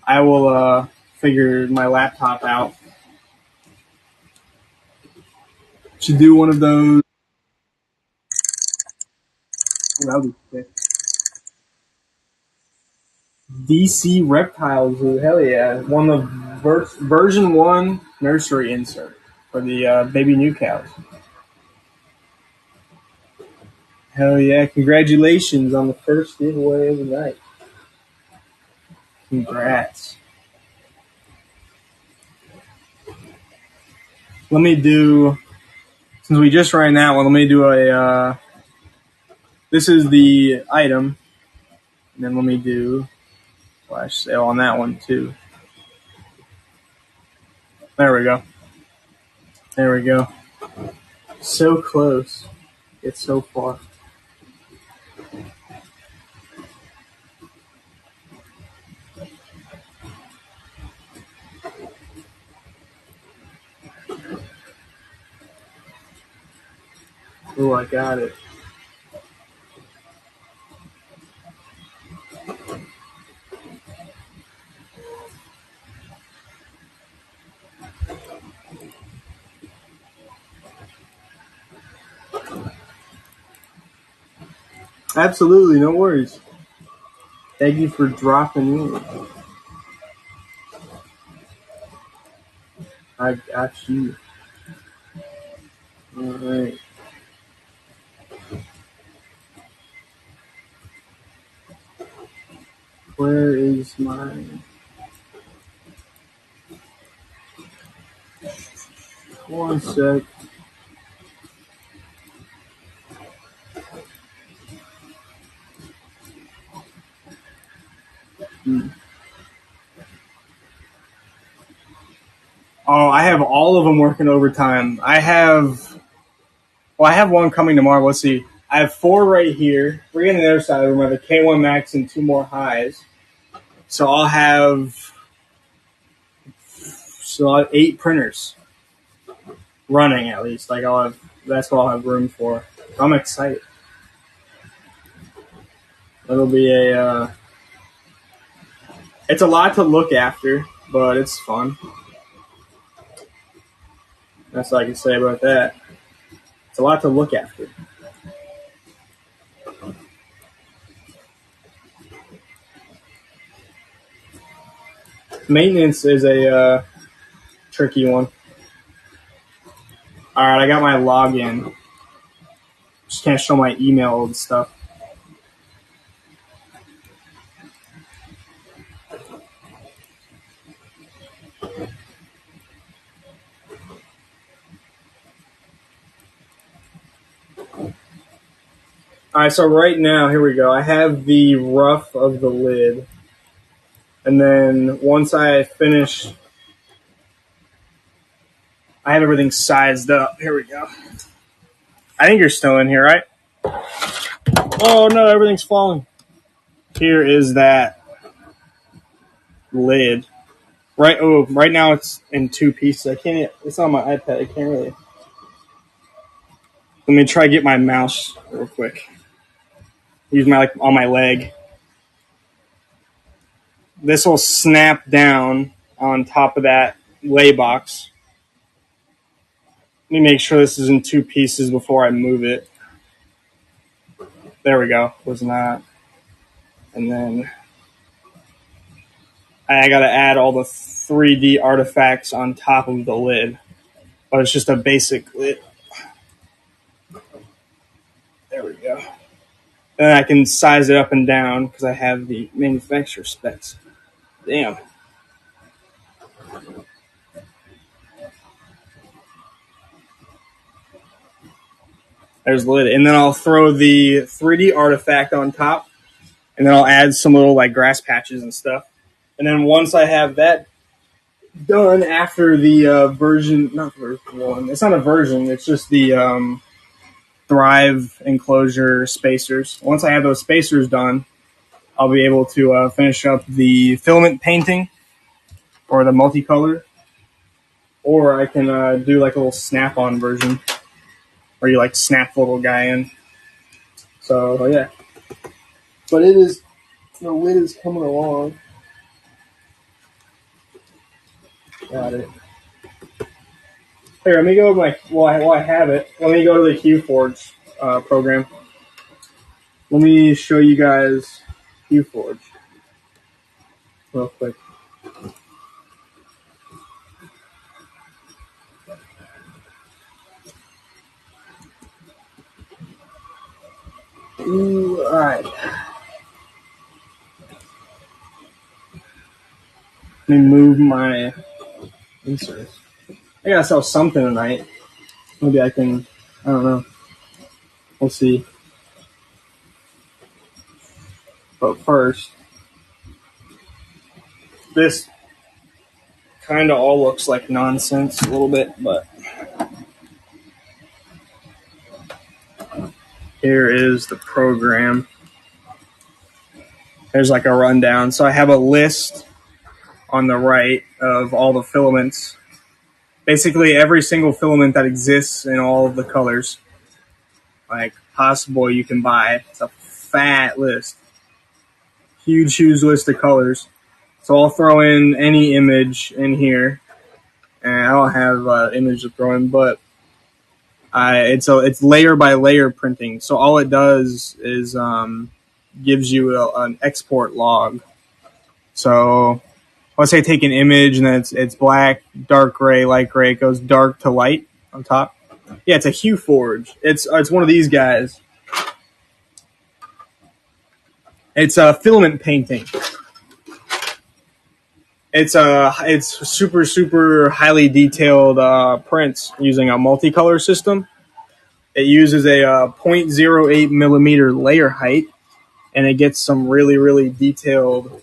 Speaker 1: I will figure my laptop out. Should do one of those. That'll be sick. DC Reptile Zoo. Hell yeah. One of version 1 nursery insert for the baby new cows. Hell yeah. Congratulations on the first giveaway of the night. Congrats. Let me do, since we just ran that one, let me do a, this is the item. And then let me do flash sale on that one too. There we go. There we go. So close. It's so far. Oh, I got it. Absolutely, no worries. Thank you for dropping in. I got you. All right. Where is mine? One sec. Oh, I have all of them working overtime. I have one coming tomorrow. Let's see. I have 4 right here. 3 on the other side of the room. I have a K1 Max and 2 more highs. So I'll have 8 printers running at least. Like that's what I'll have room for. I'm excited. It'll be it's a lot to look after, but it's fun. That's all I can say about that. It's a lot to look after. Maintenance is a tricky one. All right, I got my login. Just can't show my email and stuff. All right, so right now, here we go. I have the rough of the lid. And then once I finish, I have everything sized up. Here we go. I think you're still in here, right? Oh, no, everything's falling. Here is that lid. Right now it's in 2 pieces. It's on my iPad. I can't really. Let me try to get my mouse real quick. Use on my leg. This will snap down on top of that lay box. Let me make sure this is in 2 pieces before I move it. There we go. Was not. And then I got to add all the 3D artifacts on top of the lid. But it's just a basic lid. There we go. Then I can size it up and down because I have the manufacturer specs. Damn. There's the lid. And then I'll throw the 3D artifact on top. And then I'll add some little like grass patches and stuff. And then once I have that done after the not version 1, it's not a version, it's just the Thrive enclosure spacers. Once I have those spacers done, I'll be able to finish up the filament painting or the multicolor. Or I can do like a little snap-on version where you like snap the little guy in. So, yeah. But the lid is coming along. Got it. Here, let me go while I have it. Let me go to the QForge program. Let me show you guys QForge real quick. Ooh, all right. Let me move my inserts. I gotta sell something tonight. Maybe I can. I don't know. We'll see. But first, this kind of all looks like nonsense a little bit, but here is the program. There's like a rundown. So I have a list on the right of all the filaments. Basically every single filament that exists in all of the colors like possible you can buy. It's a fat list. Huge list of colors. So I'll throw in any image in here. And I don't have an image to throw in, but it's layer by layer printing. So all it does is gives you an export log. So let's say take an image and then it's black, dark gray, light gray. It goes dark to light on top. Yeah, it's a QForge. It's one of these guys. It's a filament painting. It's super highly detailed prints using a multicolor system. It uses a 0.08 millimeter layer height, and it gets some really detailed.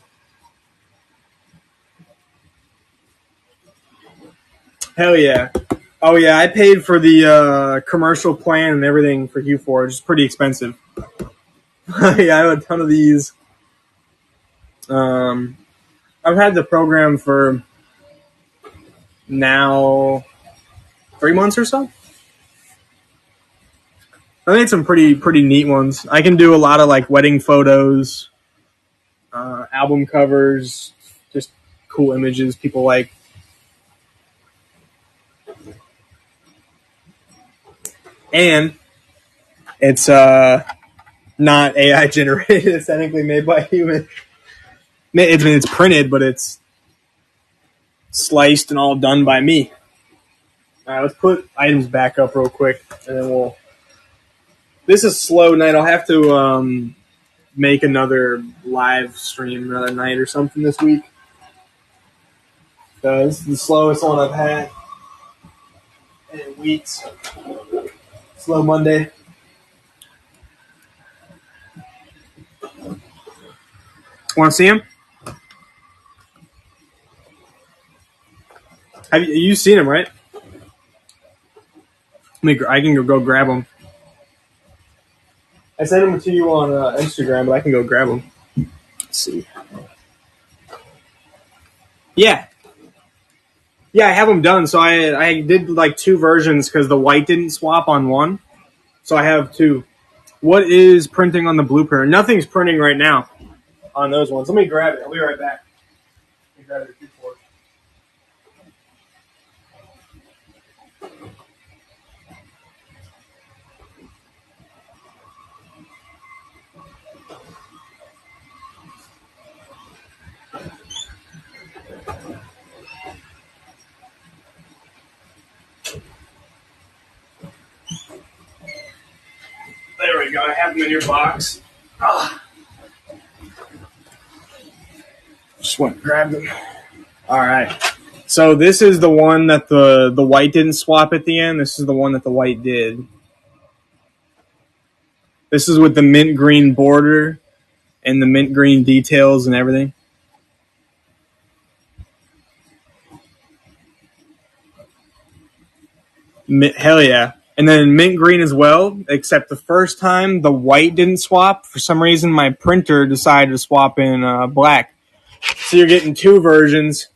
Speaker 1: Hell yeah. Oh yeah, I paid for the commercial plan and everything for QForge. It's pretty expensive. Yeah, I have a ton of these. I've had the program for now 3 months or so. I made some pretty neat ones. I can do a lot of like wedding photos, album covers, just cool images people like. And it's not AI generated. It's technically made by a human. It's printed, but it's sliced and all done by me. All right, let's put items back up real quick, and then we'll. This is slow night. I'll have to make another live stream another night or something this week. This is the slowest one I've had in weeks. Slow Monday. Want to see him? Have you seen him, right? I can go grab him. I sent him to you on Instagram, but I can go grab him. Let's see. Yeah, I have them done. So I did like 2 versions because the white didn't swap on one. So I have 2. What is printing on the blue printer? Nothing's printing right now on those ones. Let me grab it. I'll be right back. Let me grab it. There we go. I have them in your box. Just went and grabbed them. All right. So this is the one that the white didn't swap at the end. This is the one that the white did. This is with the mint green border and the mint green details and everything. Hell yeah. And then mint green as well, except the first time the white didn't swap. For some reason, my printer decided to swap in black. So you're getting 2 versions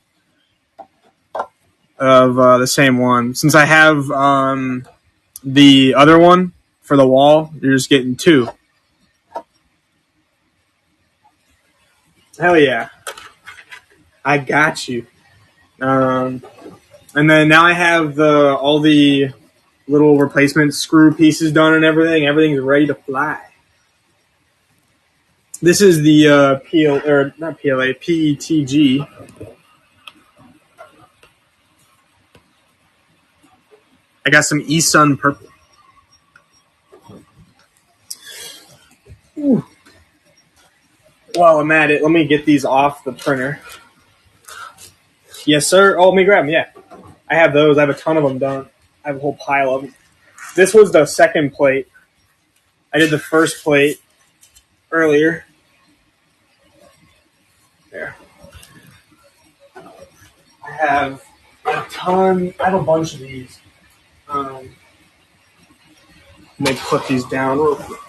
Speaker 1: of the same one. Since I have the other one for the wall, you're just getting 2. Hell yeah. I got you. And then now I have all the little replacement screw pieces done and everything. Everything's ready to fly. This is the not PLA, PETG. I got some eSun purple. Ooh. While I'm at it, let me get these off the printer. Yes, sir. Oh, let me grab them. Yeah, I have those. I have a ton of them done. I have a whole pile of them. This was the second plate. I did the first plate earlier. There. I have a ton. I have a bunch of these. Let me put these down real quick.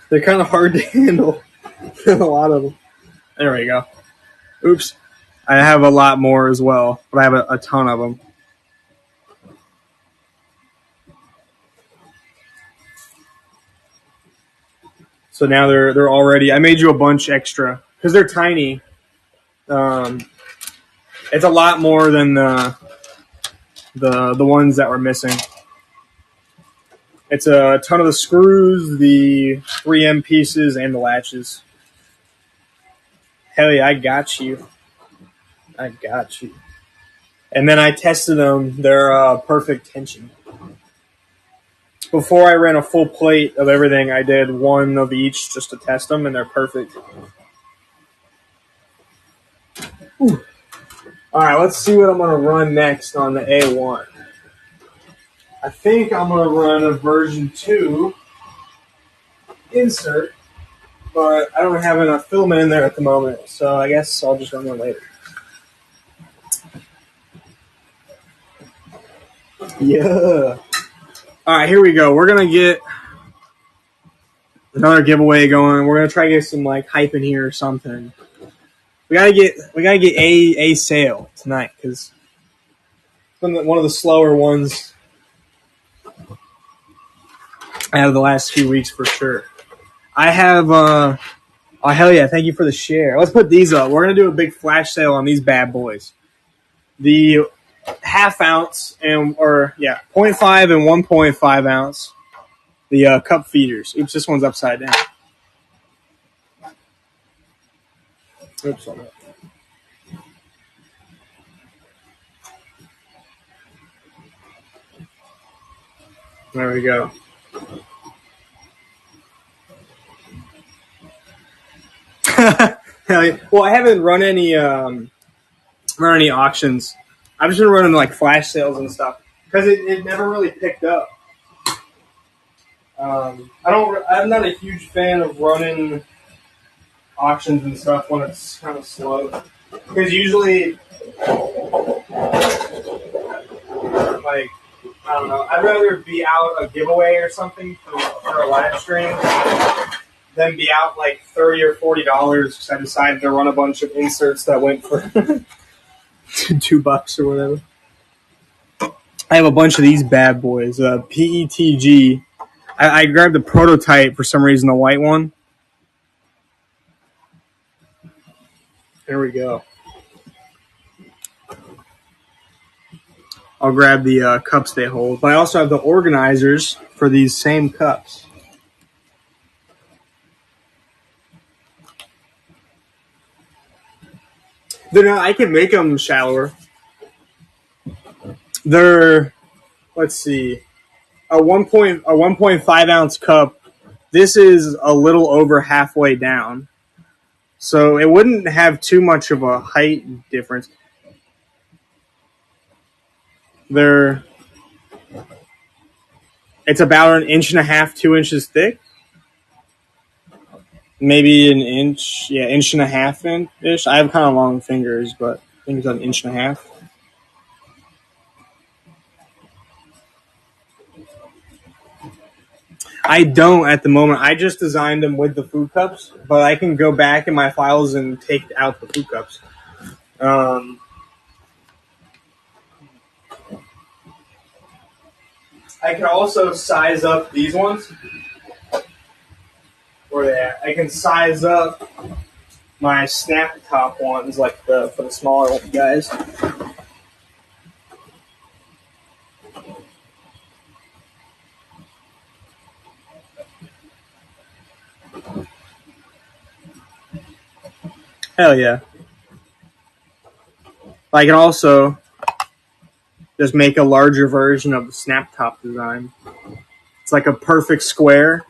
Speaker 1: They're kind of hard to handle. A lot of them. There we go. Oops. I have a lot more as well, but I have a ton of them. So now they're already. I made you a bunch extra because they're tiny. It's a lot more than the ones that were missing. It's a ton of the screws, the 3M pieces, and the latches. Hell yeah, I got you. I got you. And then I tested them. They're perfect tension. Before I ran a full plate of everything, I did one of each just to test them, and they're perfect. Whew. All right, let's see what I'm going to run next on the A1. I think I'm going to run a version 2 insert, but I don't have enough filament in there at the moment, so I guess I'll just run one later. Yeah. All right, here we go. We're going to get another giveaway going. We're going to try to get some like hype in here or something. We gotta get a sale tonight because it's one of the slower ones out of the last few weeks for sure. I have oh hell yeah, thank you for the share. Let's put these up. We're gonna do a big flash sale on these bad boys. The half ounce and 0.5 and 1.5 ounce. The cup feeders. Oops, this one's upside down. Oops, on that. There we go. Well, I haven't run any auctions. I've just been running like flash sales and stuff because it never really picked up. I'm not a huge fan of running auctions and stuff when it's kind of slow because usually, like, I don't know, I'd rather be out a giveaway or something for a live stream than be out like $30 or $40 because I decided to run a bunch of inserts that went for $2 or whatever. I have a bunch of these bad boys. PETG. I grabbed the prototype for some reason, the white one. There we go. I'll grab the cups they hold. But I also have the organizers for these same cups. I can make them shallower. They're, let's see, a 1.5 ounce cup. This is a little over halfway down. So it wouldn't have too much of a height difference. It's about 1.5 inches, 2 inches thick. Maybe an inch, 1.5 inch-ish. I have kind of long fingers, but I think it's 1.5 inches. I don't at the moment. I just designed them with the food cups, but I can go back in my files and take out the food cups. I can also size up these ones. Where they at? I can size up my snap top ones, like for the smaller guys. Hell yeah. I can also just make a larger version of the snap top design. It's like a perfect square.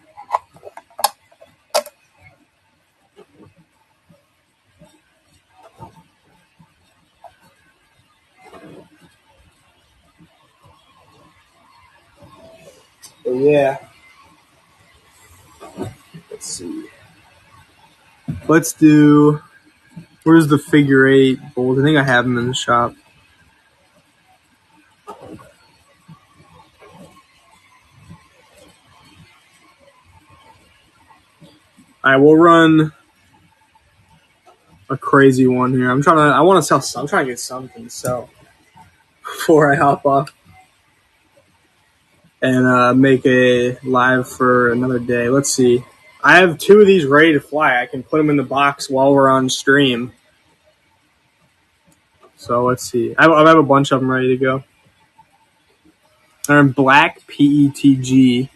Speaker 1: So yeah. Let's see. Let's do. Where's the figure 8 bowls? I think I have them in the shop. Alright, we'll run a crazy one here. I'm trying to get something to sell before I hop off and make a live for another day. Let's see. I have 2 of these ready to fly. I can put them in the box while we're on stream. So let's see. I have a bunch of them ready to go. They're in black PETG.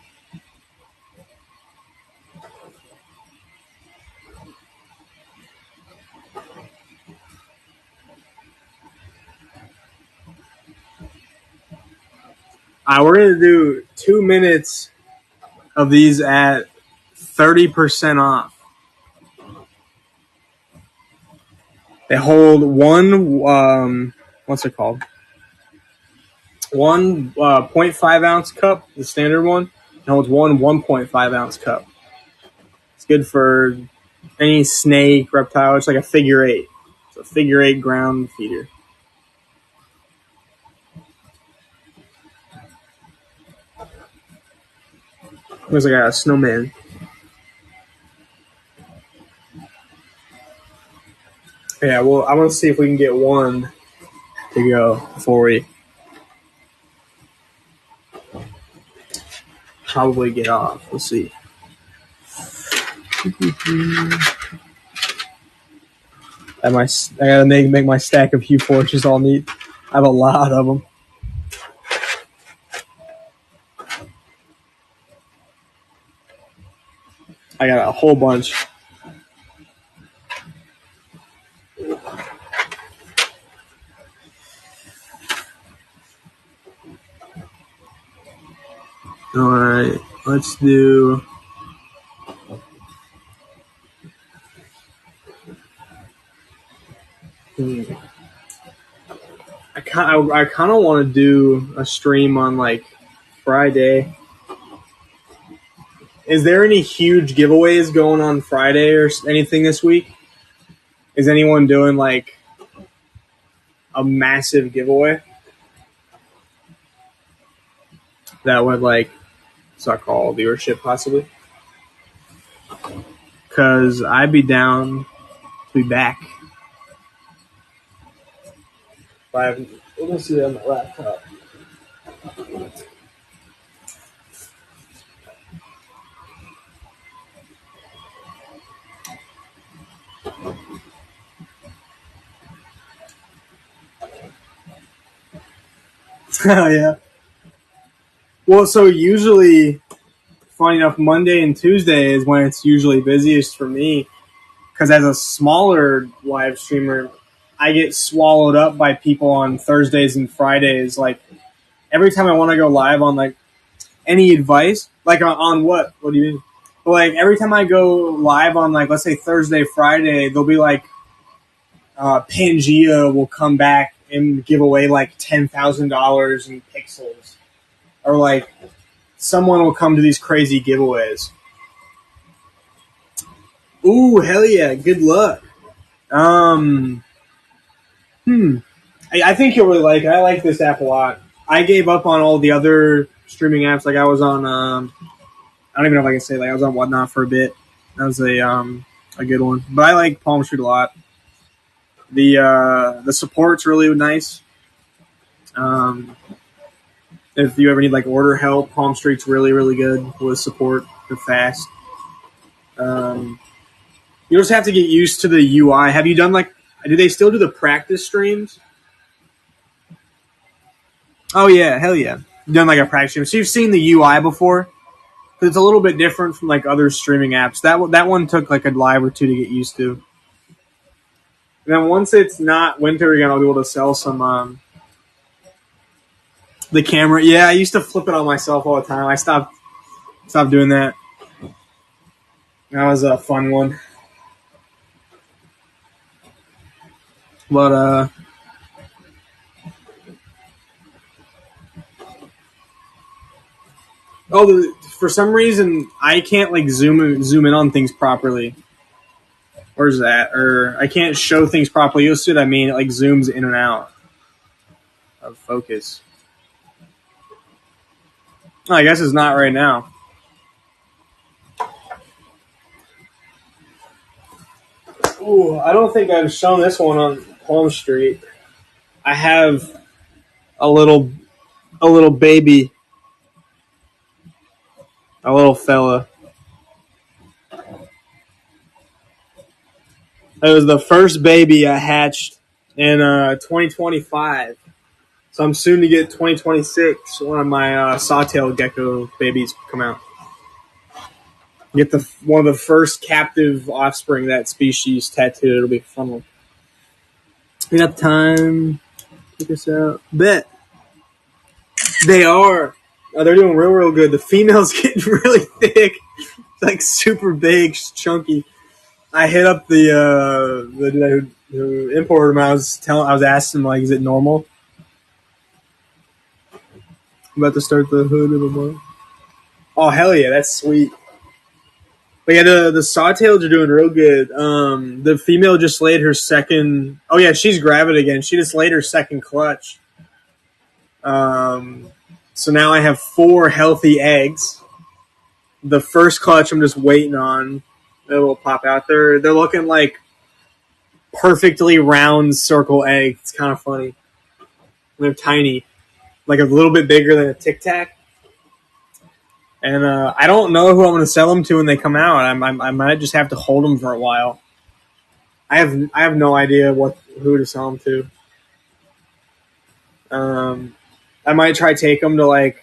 Speaker 1: We're going to do 2 minutes of these at 30% off. They hold one, what's it called? One 0.5 ounce cup, the standard one, and holds one 1.5 ounce cup. It's good for any snake, reptile. It's like a figure 8. It's a figure 8 ground feeder. Looks like a snowman. Yeah, well, I want to see if we can get one to go before we probably get off. Let's see. I gotta make my stack of Hue Forges all neat. I have a lot of them. I got a whole bunch. Alright, let's do. I kind of want to do a stream on like Friday. Is there any huge giveaways going on Friday or anything this week? Is anyone doing like a massive giveaway that would like suck all viewership possibly? Because I'd be down to be back. Let me see that on my laptop. Oh, yeah. Well, so usually, funny enough, Monday and Tuesday is when it's usually busiest for me. Because as a smaller live streamer, I get swallowed up by people on Thursdays and Fridays. Like, every time I want to go live on, like, any advice, like, on what? What do you mean? But, like, every time I go live on, like, let's say Thursday, Friday, they'll be like, Pangea will come back and give away like $10,000 in pixels, or like someone will come to these crazy giveaways. Ooh, hell yeah! Good luck. I think you'll really like it. I like this app a lot. I gave up on all the other streaming apps. Like I was on, I don't even know if I can say. Like I was on Whatnot for a bit. That was a good one. But I like Palm Street a lot. The support's really nice. If you ever need like order help, Palm Street's really, really good with support. They're fast. You just have to get used to the UI. Have you done like? Do they still do the practice streams? Oh yeah, hell yeah. You've done like a practice stream, so you've seen the UI before. It's a little bit different from like other streaming apps. That one took like a live or two to get used to. And then once it's not winter again, I'll be able to sell some the camera. Yeah, I used to flip it on myself all the time. I stopped doing that. That was a fun one. But for some reason I can't like zoom in on things properly. Where's that? Or I can't show things properly. You'll see what I mean. It like zooms in and out of focus. Oh, I guess it's not right now. Ooh, I don't think I've shown this one on Palm Street. I have a little baby, a little fella. It was the first baby I hatched in 2025. So I'm soon to get 2026. One of my sawtail gecko babies come out. Get one of the first captive offspring of that species tattooed. It'll be fun. We got time. Check this out. Bet. They are. They're doing real good. The female's getting really thick. It's like super big, chunky. I hit up the importer him. I was asking him, like, is it normal? I'm about to start the hood of a boat. Oh hell yeah, that's sweet. But yeah, the sawtails are doing real good. The female just laid her second. Oh yeah, she's gravid again. She just laid her second clutch. So now I have 4 healthy eggs. The first clutch I'm just waiting on. It will pop out. They're looking like perfectly round circle eggs. It's kind of funny. They're tiny, like a little bit bigger than a Tic Tac. And I don't know who I'm going to sell them to when they come out. I might just have to hold them for a while. I have no idea who to sell them to. I might try take them to like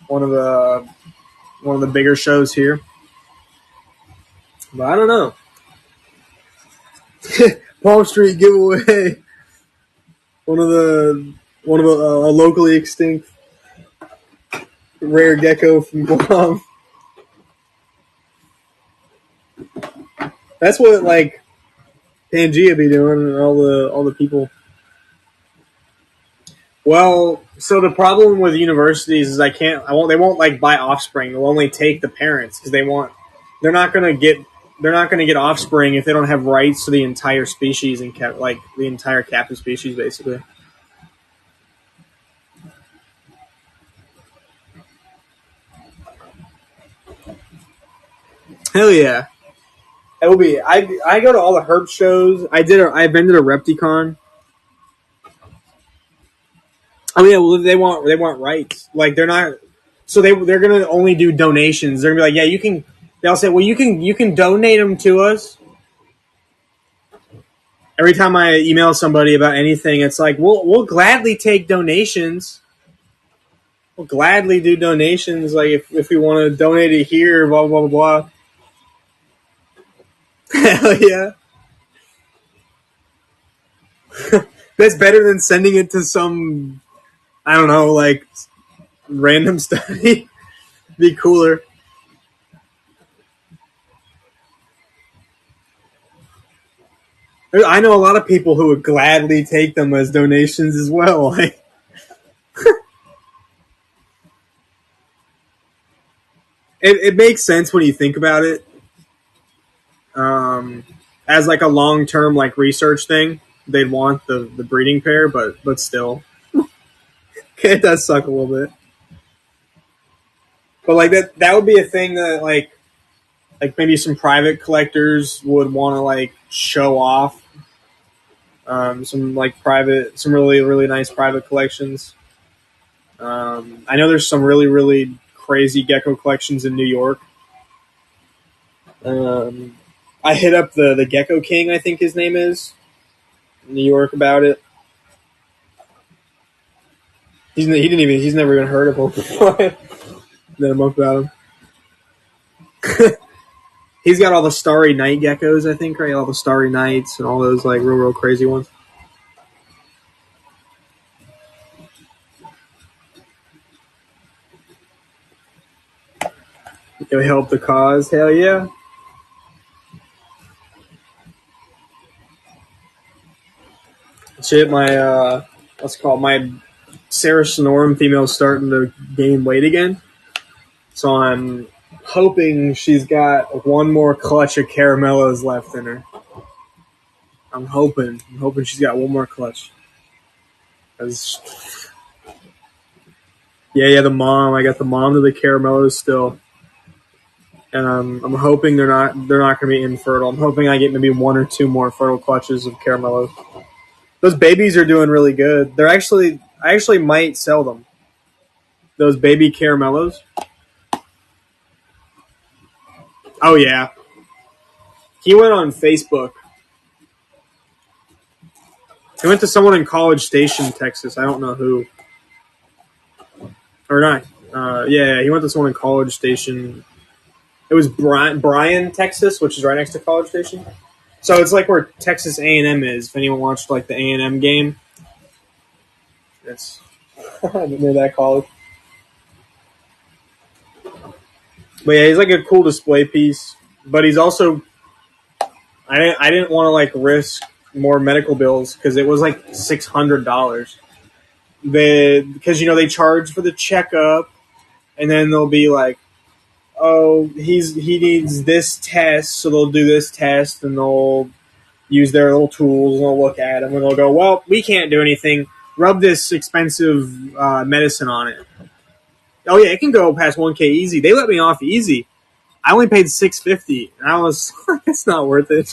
Speaker 1: one of the bigger shows here, but I don't know. Palm Street giveaway. One of the locally extinct rare gecko from Guam. That's what like Pangea be doing, and all the people. Well, so the problem with universities is they won't like buy offspring. They'll only take the parents because they're not gonna get offspring if they don't have rights to the entire species and like the entire captive species, basically. Hell yeah. It will be. I go to all the herp shows. I've been to the Repticon. Oh yeah, well they want rights. Like they're not. So they're gonna only do donations. They're gonna be like, yeah, you can. They'll say, well, you can donate them to us. Every time I email somebody about anything, it's like, we'll gladly take donations. We'll gladly do donations. Like if we want to donate it here, blah blah blah blah. Hell yeah. That's better than sending it to some, I don't know, like random study. Be cooler. I know a lot of people who would gladly take them as donations as well. It makes sense when you think about it. As like a long-term like research thing, they'd want the breeding pair, but still, it does suck a little bit. But like that would be a thing that like maybe some private collectors would want to like show off. Some really nice private collections. I know there's some really crazy gecko collections in New York. I hit up the Gecko King, I think his name is, in New York about it. He's never even heard of him before. Then I'm up about him. He's got all the starry night geckos, I think, right? All the starry nights and all those like real crazy ones. It'll help the cause. Hell yeah. Shit, my what's it called? My Sarah Sonorum female is starting to gain weight again. So I'm hoping she's got one more clutch of caramellos left in her. I'm hoping she's got one more clutch. Yeah, the mom. I got the mom of the caramellos still, and I'm hoping they're not going to be infertile. I'm hoping I get maybe one or two more fertile clutches of caramellos. Those babies are doing really good. I actually might sell them. Those baby caramellos. Oh yeah, he went on Facebook. He went to someone in College Station, Texas. I don't know who. Or not. Yeah, he went to someone in College Station. It was Bryan, Texas, which is right next to College Station. So it's like where Texas A&M is. If anyone watched like the A&M game, it's near that college. But yeah, he's like a cool display piece. But he's also, I didn't want to like risk more medical bills because it was like $600. Because they charge for the checkup, and then they'll be like, oh, he needs this test, so they'll do this test, and they'll use their little tools, and they'll look at him, and they'll go, well, we can't do anything. Rub this expensive medicine on it. Oh yeah, it can go past 1K easy. They let me off easy. I only paid $650, and I was, it's not worth it.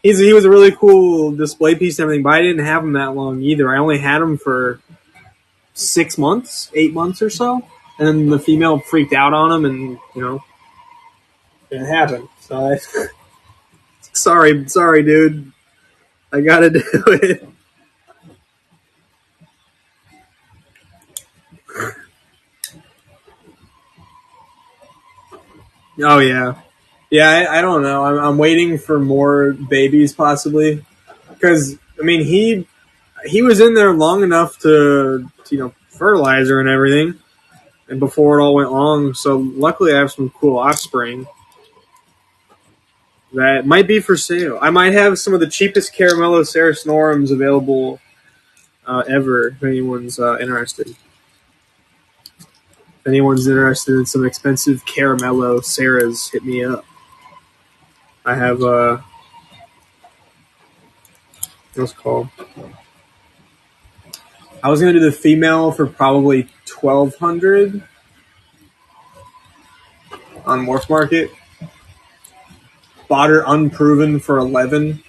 Speaker 1: He was a really cool display piece and everything, but I didn't have him that long either. I only had him for 6 months, 8 months or so, and then the female freaked out on him, and it happened. So sorry, dude. I gotta do it. Oh yeah. I don't know. I'm waiting for more babies, possibly, because I mean he was in there long enough to fertilize her and everything, and before it all went wrong. So luckily, I have some cool offspring that might be for sale. I might have some of the cheapest Caramello Cerasnorums available ever. If anyone's interested. If anyone's interested in some expensive Caramello Ceras, hit me up. I have what's it called? I was gonna do the female for probably $1,200 on Morph Market. Bought her unproven for $11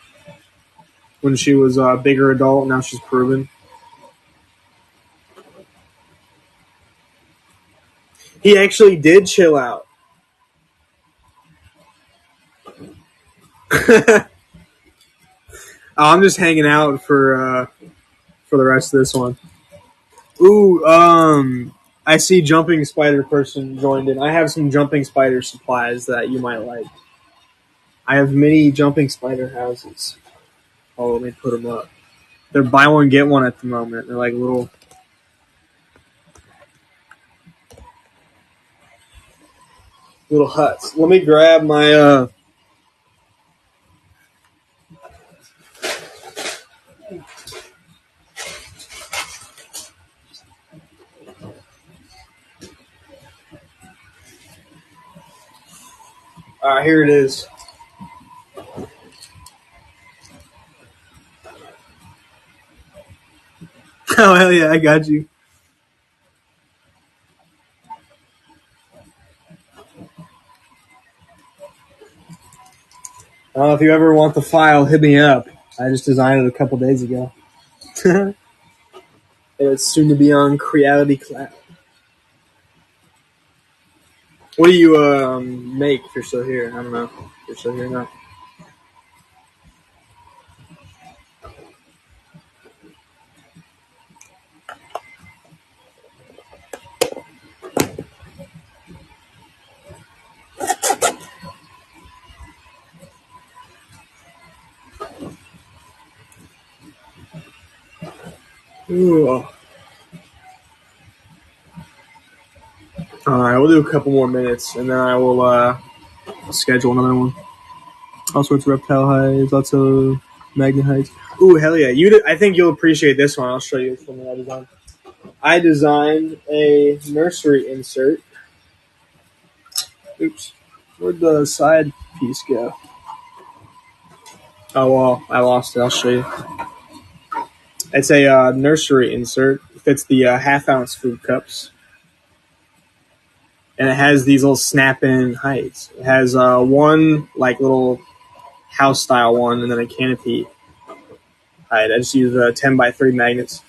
Speaker 1: when she was a bigger adult. Now she's proven. He actually did chill out. I'm just hanging out for the rest of this one. Ooh, I see Jumping Spider person joined in. I have some Jumping Spider supplies that you might like. I have many Jumping Spider houses. Oh, let me put them up. They're buy one get one at the moment. They're like little huts. Let me grab my here it is. Oh hell yeah, I got you. If you ever want the file, hit me up. I just designed it a couple days ago. It's soon to be on Creality Cloud. What do you make if you're still here? I don't know if you're still here now. Ooh. All right, we'll do a couple more minutes, and then I will schedule another one. All sorts of reptile hides, lots of magnet hides. Ooh, hell yeah! I think you'll appreciate this one. I'll show you this one that I designed. I designed a nursery insert. Oops, where'd the side piece go? Oh well, I lost it. I'll show you. It's a nursery insert. It fits the half-ounce food cups. And it has these little snap-in hides. It has one like little house-style one, and then a canopy hide. I just use 10x3 magnets.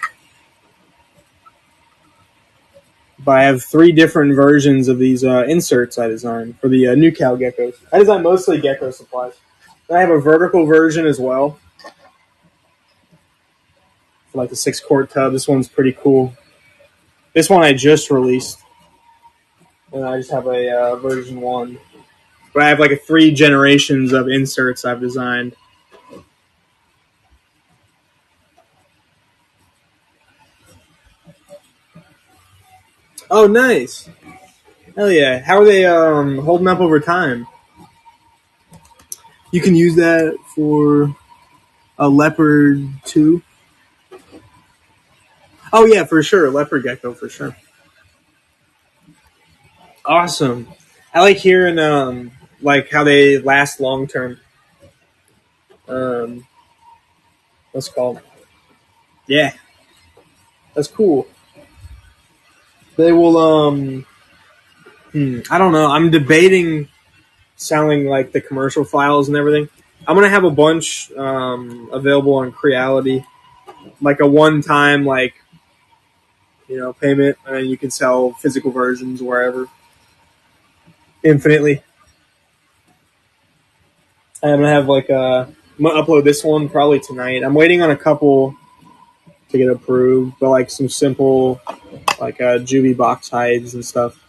Speaker 1: But I have 3 different versions of these inserts I designed for the new cow geckos. I design mostly gecko supplies. Then I have a vertical version as well for like the 6-quart tub. This one's pretty cool. This one I just released, and I just have a version 1. But I have like 3 generations of inserts I've designed. Oh, nice. Hell yeah. How are they holding up over time? You can use that for a leopard too. Oh yeah, for sure. Leopard gecko for sure. Awesome. I like hearing like how they last long term. Um, what's it called? Yeah, that's cool. They will I don't know. I'm debating selling like the commercial files and everything. I'm gonna have a bunch available on Creality, like a one-time payment, and you can sell physical versions wherever infinitely. I'm gonna have I'm gonna upload this one probably tonight. I'm waiting on a couple to get approved, but like some simple juvie box hides and stuff.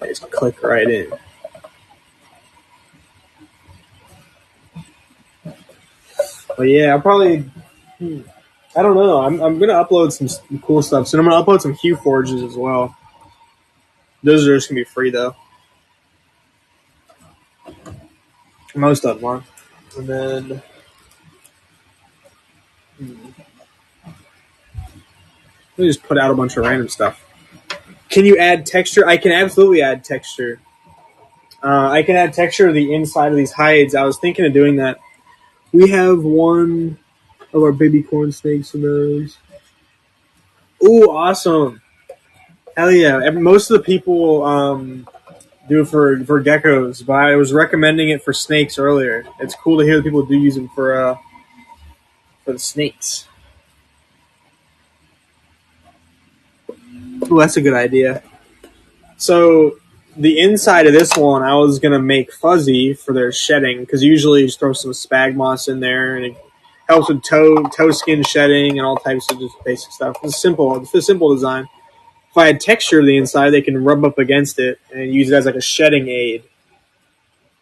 Speaker 1: I just click right in. But yeah, I'll probably. I don't know. I'm gonna upload some cool stuff. So I'm gonna upload some Hue Forges as well. Those are just gonna be free though. Most of them are. And then let me just put out a bunch of random stuff. Can you add texture? I can absolutely add texture. I can add texture to the inside of these hides. I was thinking of doing that. We have one of our baby corn snakes in those. Ooh, awesome. Hell yeah. Most of the people do it for geckos, but I was recommending it for snakes earlier. It's cool to hear that people do use them for the snakes. Ooh, that's a good idea. So the inside of this one, I was gonna make fuzzy for their shedding because usually you just throw some spag moss in there and it helps with toe skin shedding and all types of just basic stuff. It's simple. It's a simple design. If I had texture to the inside, they can rub up against it and use it as like a shedding aid.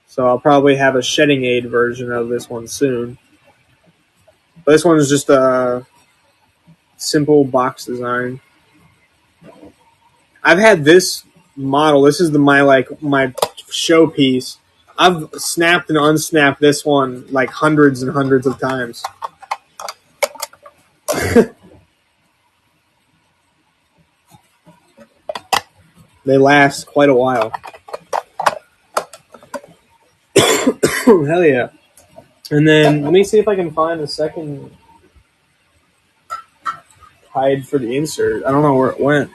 Speaker 1: So I'll probably have a shedding aid version of this one soon. But this one is just a simple box design. I've had this model. This is my showpiece. I've snapped and unsnapped this one like hundreds and hundreds of times. They last quite a while. Hell yeah. And then let me see if I can find a second hide for the insert. I don't know where it went.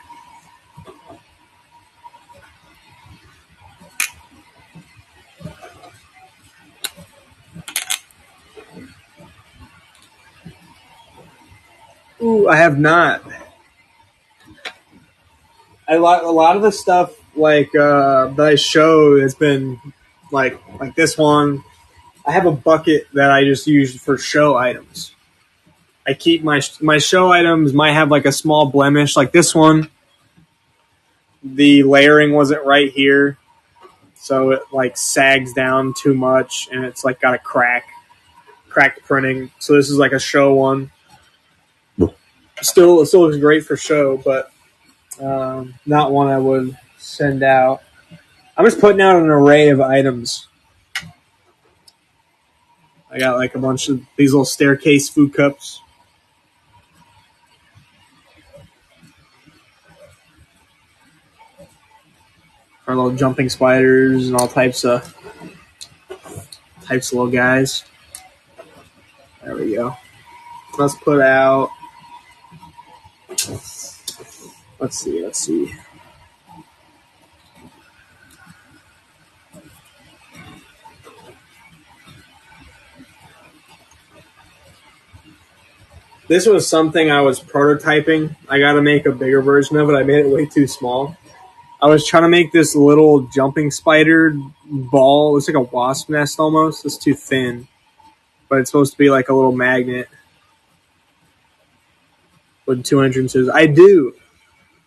Speaker 1: Ooh, I have not. A lot of the stuff that I show has been like this one. I have a bucket that I just use for show items. I keep my show items might have like a small blemish, like this one. The layering wasn't right here, so it like sags down too much, and it's like got a cracked printing. So this is like a show one. It still looks great for show, but not one I would send out. I'm just putting out an array of items. I got like a bunch of these little staircase food cups. Our little jumping spiders and all types of little guys. There we go. Let's put out. Let's see. This was something I was prototyping. I got to make a bigger version of it. I made it way too small. I was trying to make this little jumping spider ball. It's like a wasp nest almost. It's too thin, but it's supposed to be like a little magnet with two entrances. I do.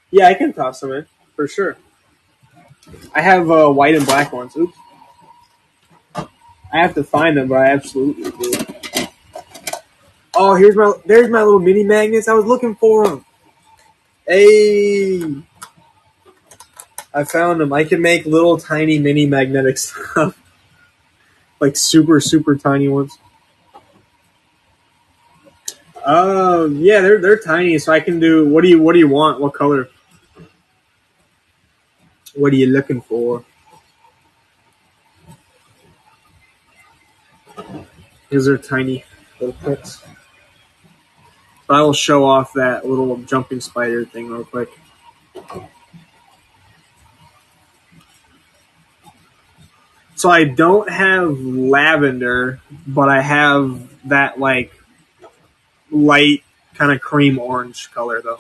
Speaker 1: Yeah, I can toss them in for sure. I have white and black ones. Oops. I have to find them, but I absolutely do. Oh, there's my little mini magnets. I was looking for them. Hey, I found them. I can make little tiny mini magnetic stuff, like super tiny ones. Yeah, they're tiny, so I can do. What do you want? What color? What are you looking for? These are tiny little pits. But I will show off that little jumping spider thing real quick. So I don't have lavender, but I have that like light kind of cream orange color though.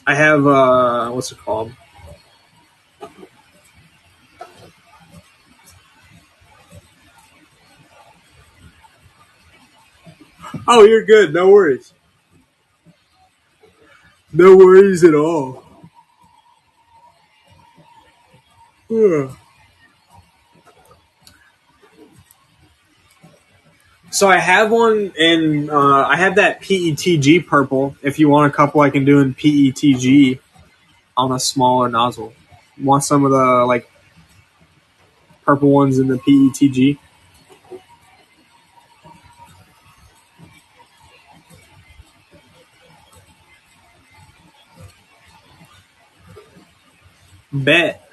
Speaker 1: I have what's it called? Oh, you're good. No worries. No worries at all. Yeah. So I have one in. I have that PETG purple. If you want a couple, I can do in PETG on a smaller nozzle. Want some of the like purple ones in the PETG? Bet.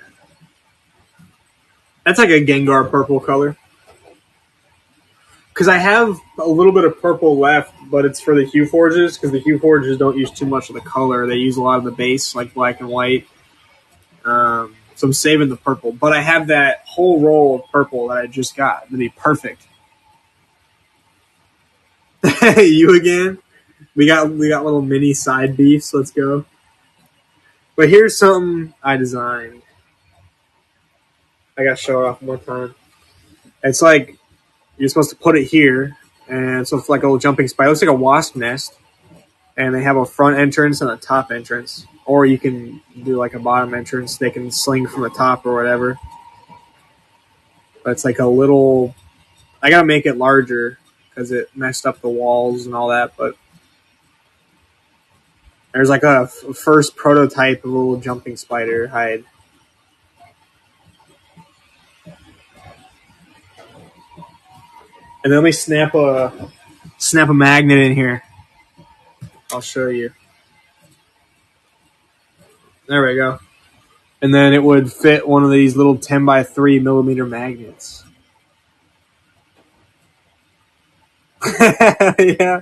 Speaker 1: That's like a Gengar purple color. Because I have a little bit of purple left, but it's for the Hue Forges, because the Hue Forges don't use too much of the color. They use a lot of the base, like black and white. So I'm saving the purple. But I have that whole roll of purple that I just got to be perfect. You again? We got little mini side beefs. Let's go. But here's something I designed. I got to show it off one more time. It's like you're supposed to put it here, and so it's like a little jumping spider. It looks like a wasp nest, and they have a front entrance and a top entrance. Or you can do like a bottom entrance. They can sling from the top or whatever. But it's like a little. I gotta make it larger because it messed up the walls and all that. But there's like a first prototype of a little jumping spider hide. And then let me snap a magnet in here. I'll show you. There we go. And then it would fit one of these little 10 by 3 millimeter magnets. Yeah.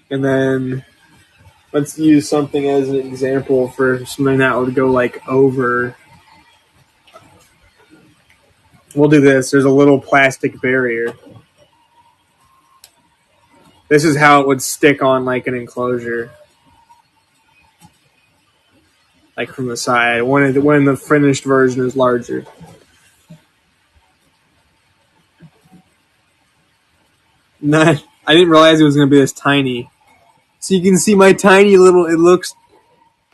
Speaker 1: And then Let's use something as an example for something that would go like over. We'll do this. There's a little plastic barrier. This is how it would stick on like an enclosure, like from the side when the finished version is larger. Not, I didn't realize it was going to be this tiny. So you can see my tiny little. It looks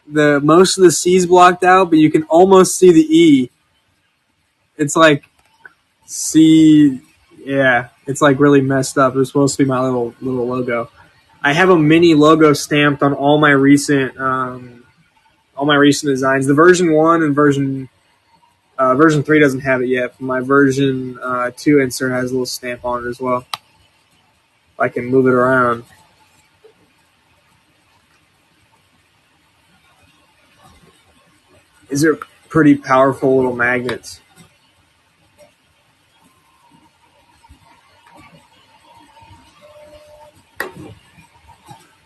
Speaker 1: the most of the C's blocked out, but you can almost see the E. It's like C. Yeah, it's like really messed up. It was supposed to be my little logo. I have a mini logo stamped on all my recent designs. The version 1 and version 3 doesn't have it yet. My version 2 insert has a little stamp on it as well. I can move it around. These are pretty powerful little magnets.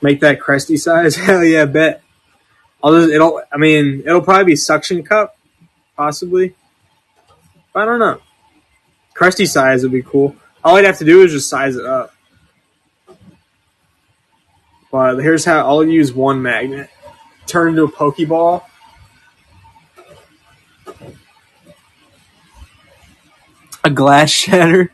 Speaker 1: Make that cresty size? Hell yeah, bet. It'll probably be suction cup, possibly. But I don't know. Crusty size would be cool. All I'd have to do is just size it up. But here's how I'll use one magnet. Turn into a Pokeball. A glass shatter.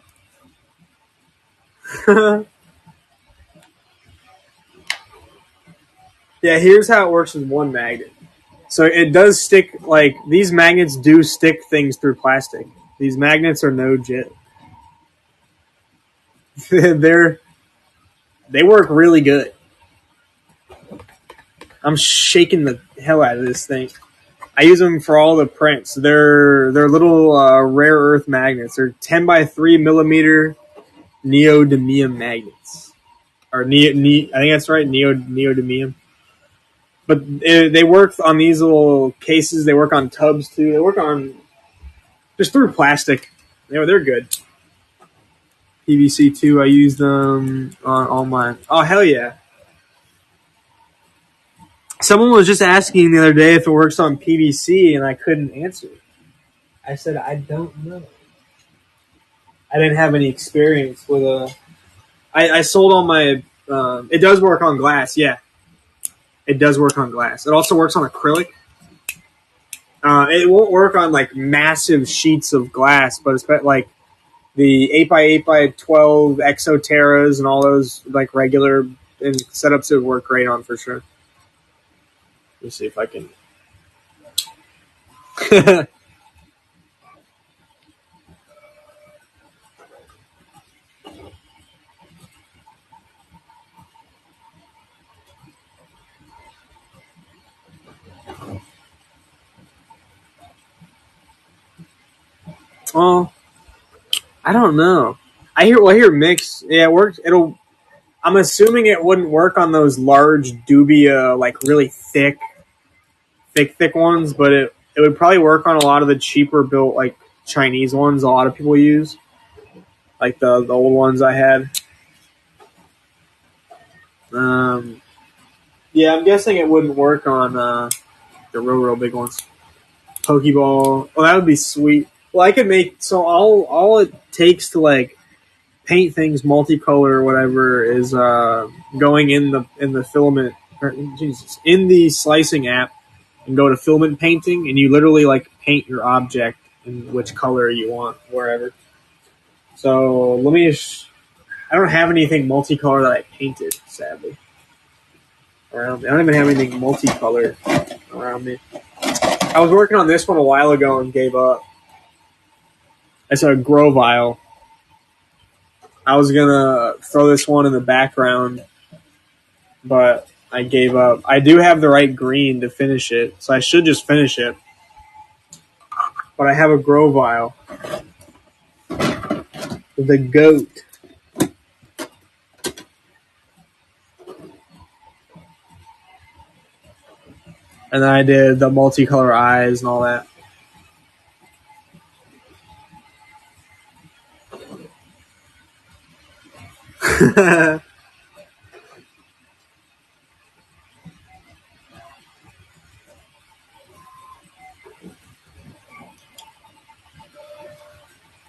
Speaker 1: Yeah, here's how it works with one magnet. So it does stick, like, these magnets do stick things through plastic. These magnets are no jit. They work really good. I'm shaking the hell out of this thing. I use them for all the prints. They're little rare earth magnets. They're 10 by 3 millimeter neodymium magnets. Or I think that's right, neodymium. But they work on these little cases. They work on tubs too. They work on just through plastic. They're good. PVC too. I use them on all mine. Oh hell yeah! Someone was just asking the other day if it works on PVC, and I couldn't answer. I said I don't know. I didn't have any experience with a. I sold all my. It does work on glass. Yeah, it does work on glass. It also works on acrylic. It won't work on like massive sheets of glass, but it's like the 8x8x12 Exoterras and all those like regular and setups it would work great on for sure. Let me see if I can. Well, I don't know. I hear mix. Yeah, it works. I'm assuming it wouldn't work on those large dubia, like really thick ones, but it would probably work on a lot of the cheaper built like Chinese ones. A lot of people use, like the old ones I had. Yeah, I'm guessing it wouldn't work on the real big ones. Pokeball. Oh, that would be sweet. Well, I could make so all it takes to like paint things multicolor or whatever is going in the filament in the slicing app and go to filament painting, and you literally like paint your object in which color you want wherever. So let me. I don't have anything multicolor that I painted, sadly. Around me, I don't even have anything multicolor around me. I was working on this one a while ago and gave up. It's a grow vial. I was gonna throw this one in the background, but I gave up. I do have the right green to finish it, so I should just finish it. But I have a grow vial. The goat. And then I did the multicolor eyes and all that.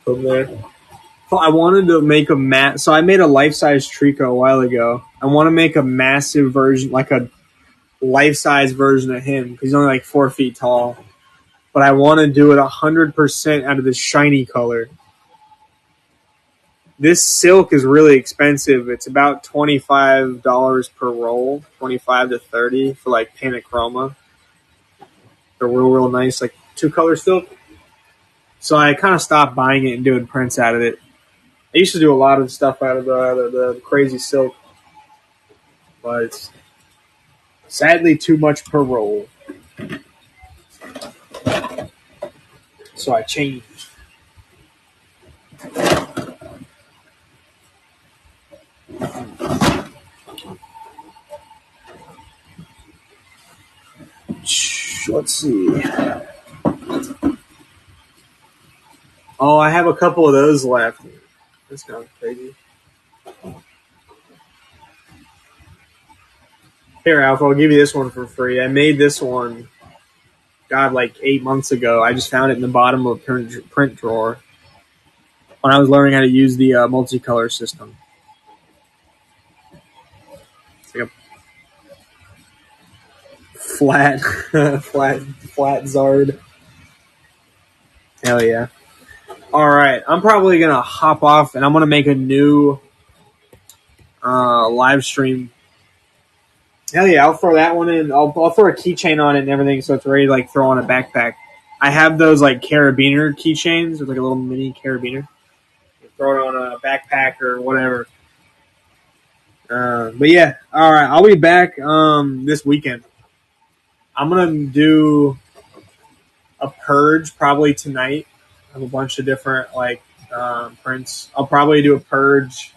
Speaker 1: From there. I wanted to make a so I made a life-size Trico a while ago. I want to make a massive version, like a life-size version of him, because he's only like 4 feet tall. But I want to do it 100% out of this shiny color. This silk is really expensive. It's about $25 per roll, 25 to 30 for like Panachroma. They're real nice, like 2-color silk. So I kind of stopped buying it and doing prints out of it. I used to do a lot of stuff out of the crazy silk, but it's sadly too much per roll. So I changed. Let's see. Oh, I have a couple of those left. That's kind of crazy. Here, Alpha, I'll give you this one for free. I made this one, God, like 8 months ago. I just found it in the bottom of a print drawer when I was learning how to use the multicolor system. It's like a flat Zard. Hell yeah. All right, I'm probably going to hop off, and I'm going to make a new live stream. Hell yeah, I'll throw that one in. I'll throw a keychain on it and everything so it's ready to like throw on a backpack. I have those like carabiner keychains with like a little mini carabiner. Throw it on a backpack or whatever. But yeah, all right, I'll be back this weekend. I'm going to do a purge probably tonight of a bunch of different like prints. I'll probably do a purge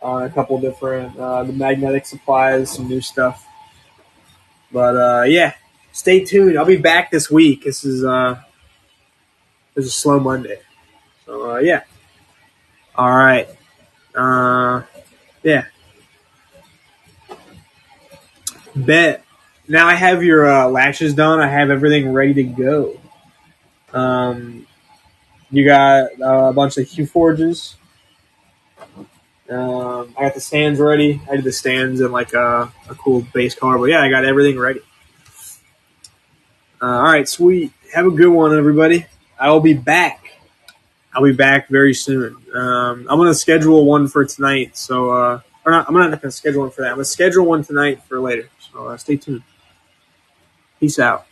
Speaker 1: on a couple different the magnetic supplies, some new stuff. But yeah, stay tuned. I'll be back this week. This is a slow Monday. So yeah. All right. Yeah. Bet. Now I have your lashes done. I have everything ready to go. You got a bunch of Q forges. I got the stands ready. I did the stands in like a cool base color, but yeah, I got everything ready. All right, sweet. Have a good one, everybody. I will be back. I'll be back very soon. I'm gonna schedule one for tonight. So, or not? I'm not gonna schedule one for that. I'm gonna schedule one tonight for later. So stay tuned. Peace out.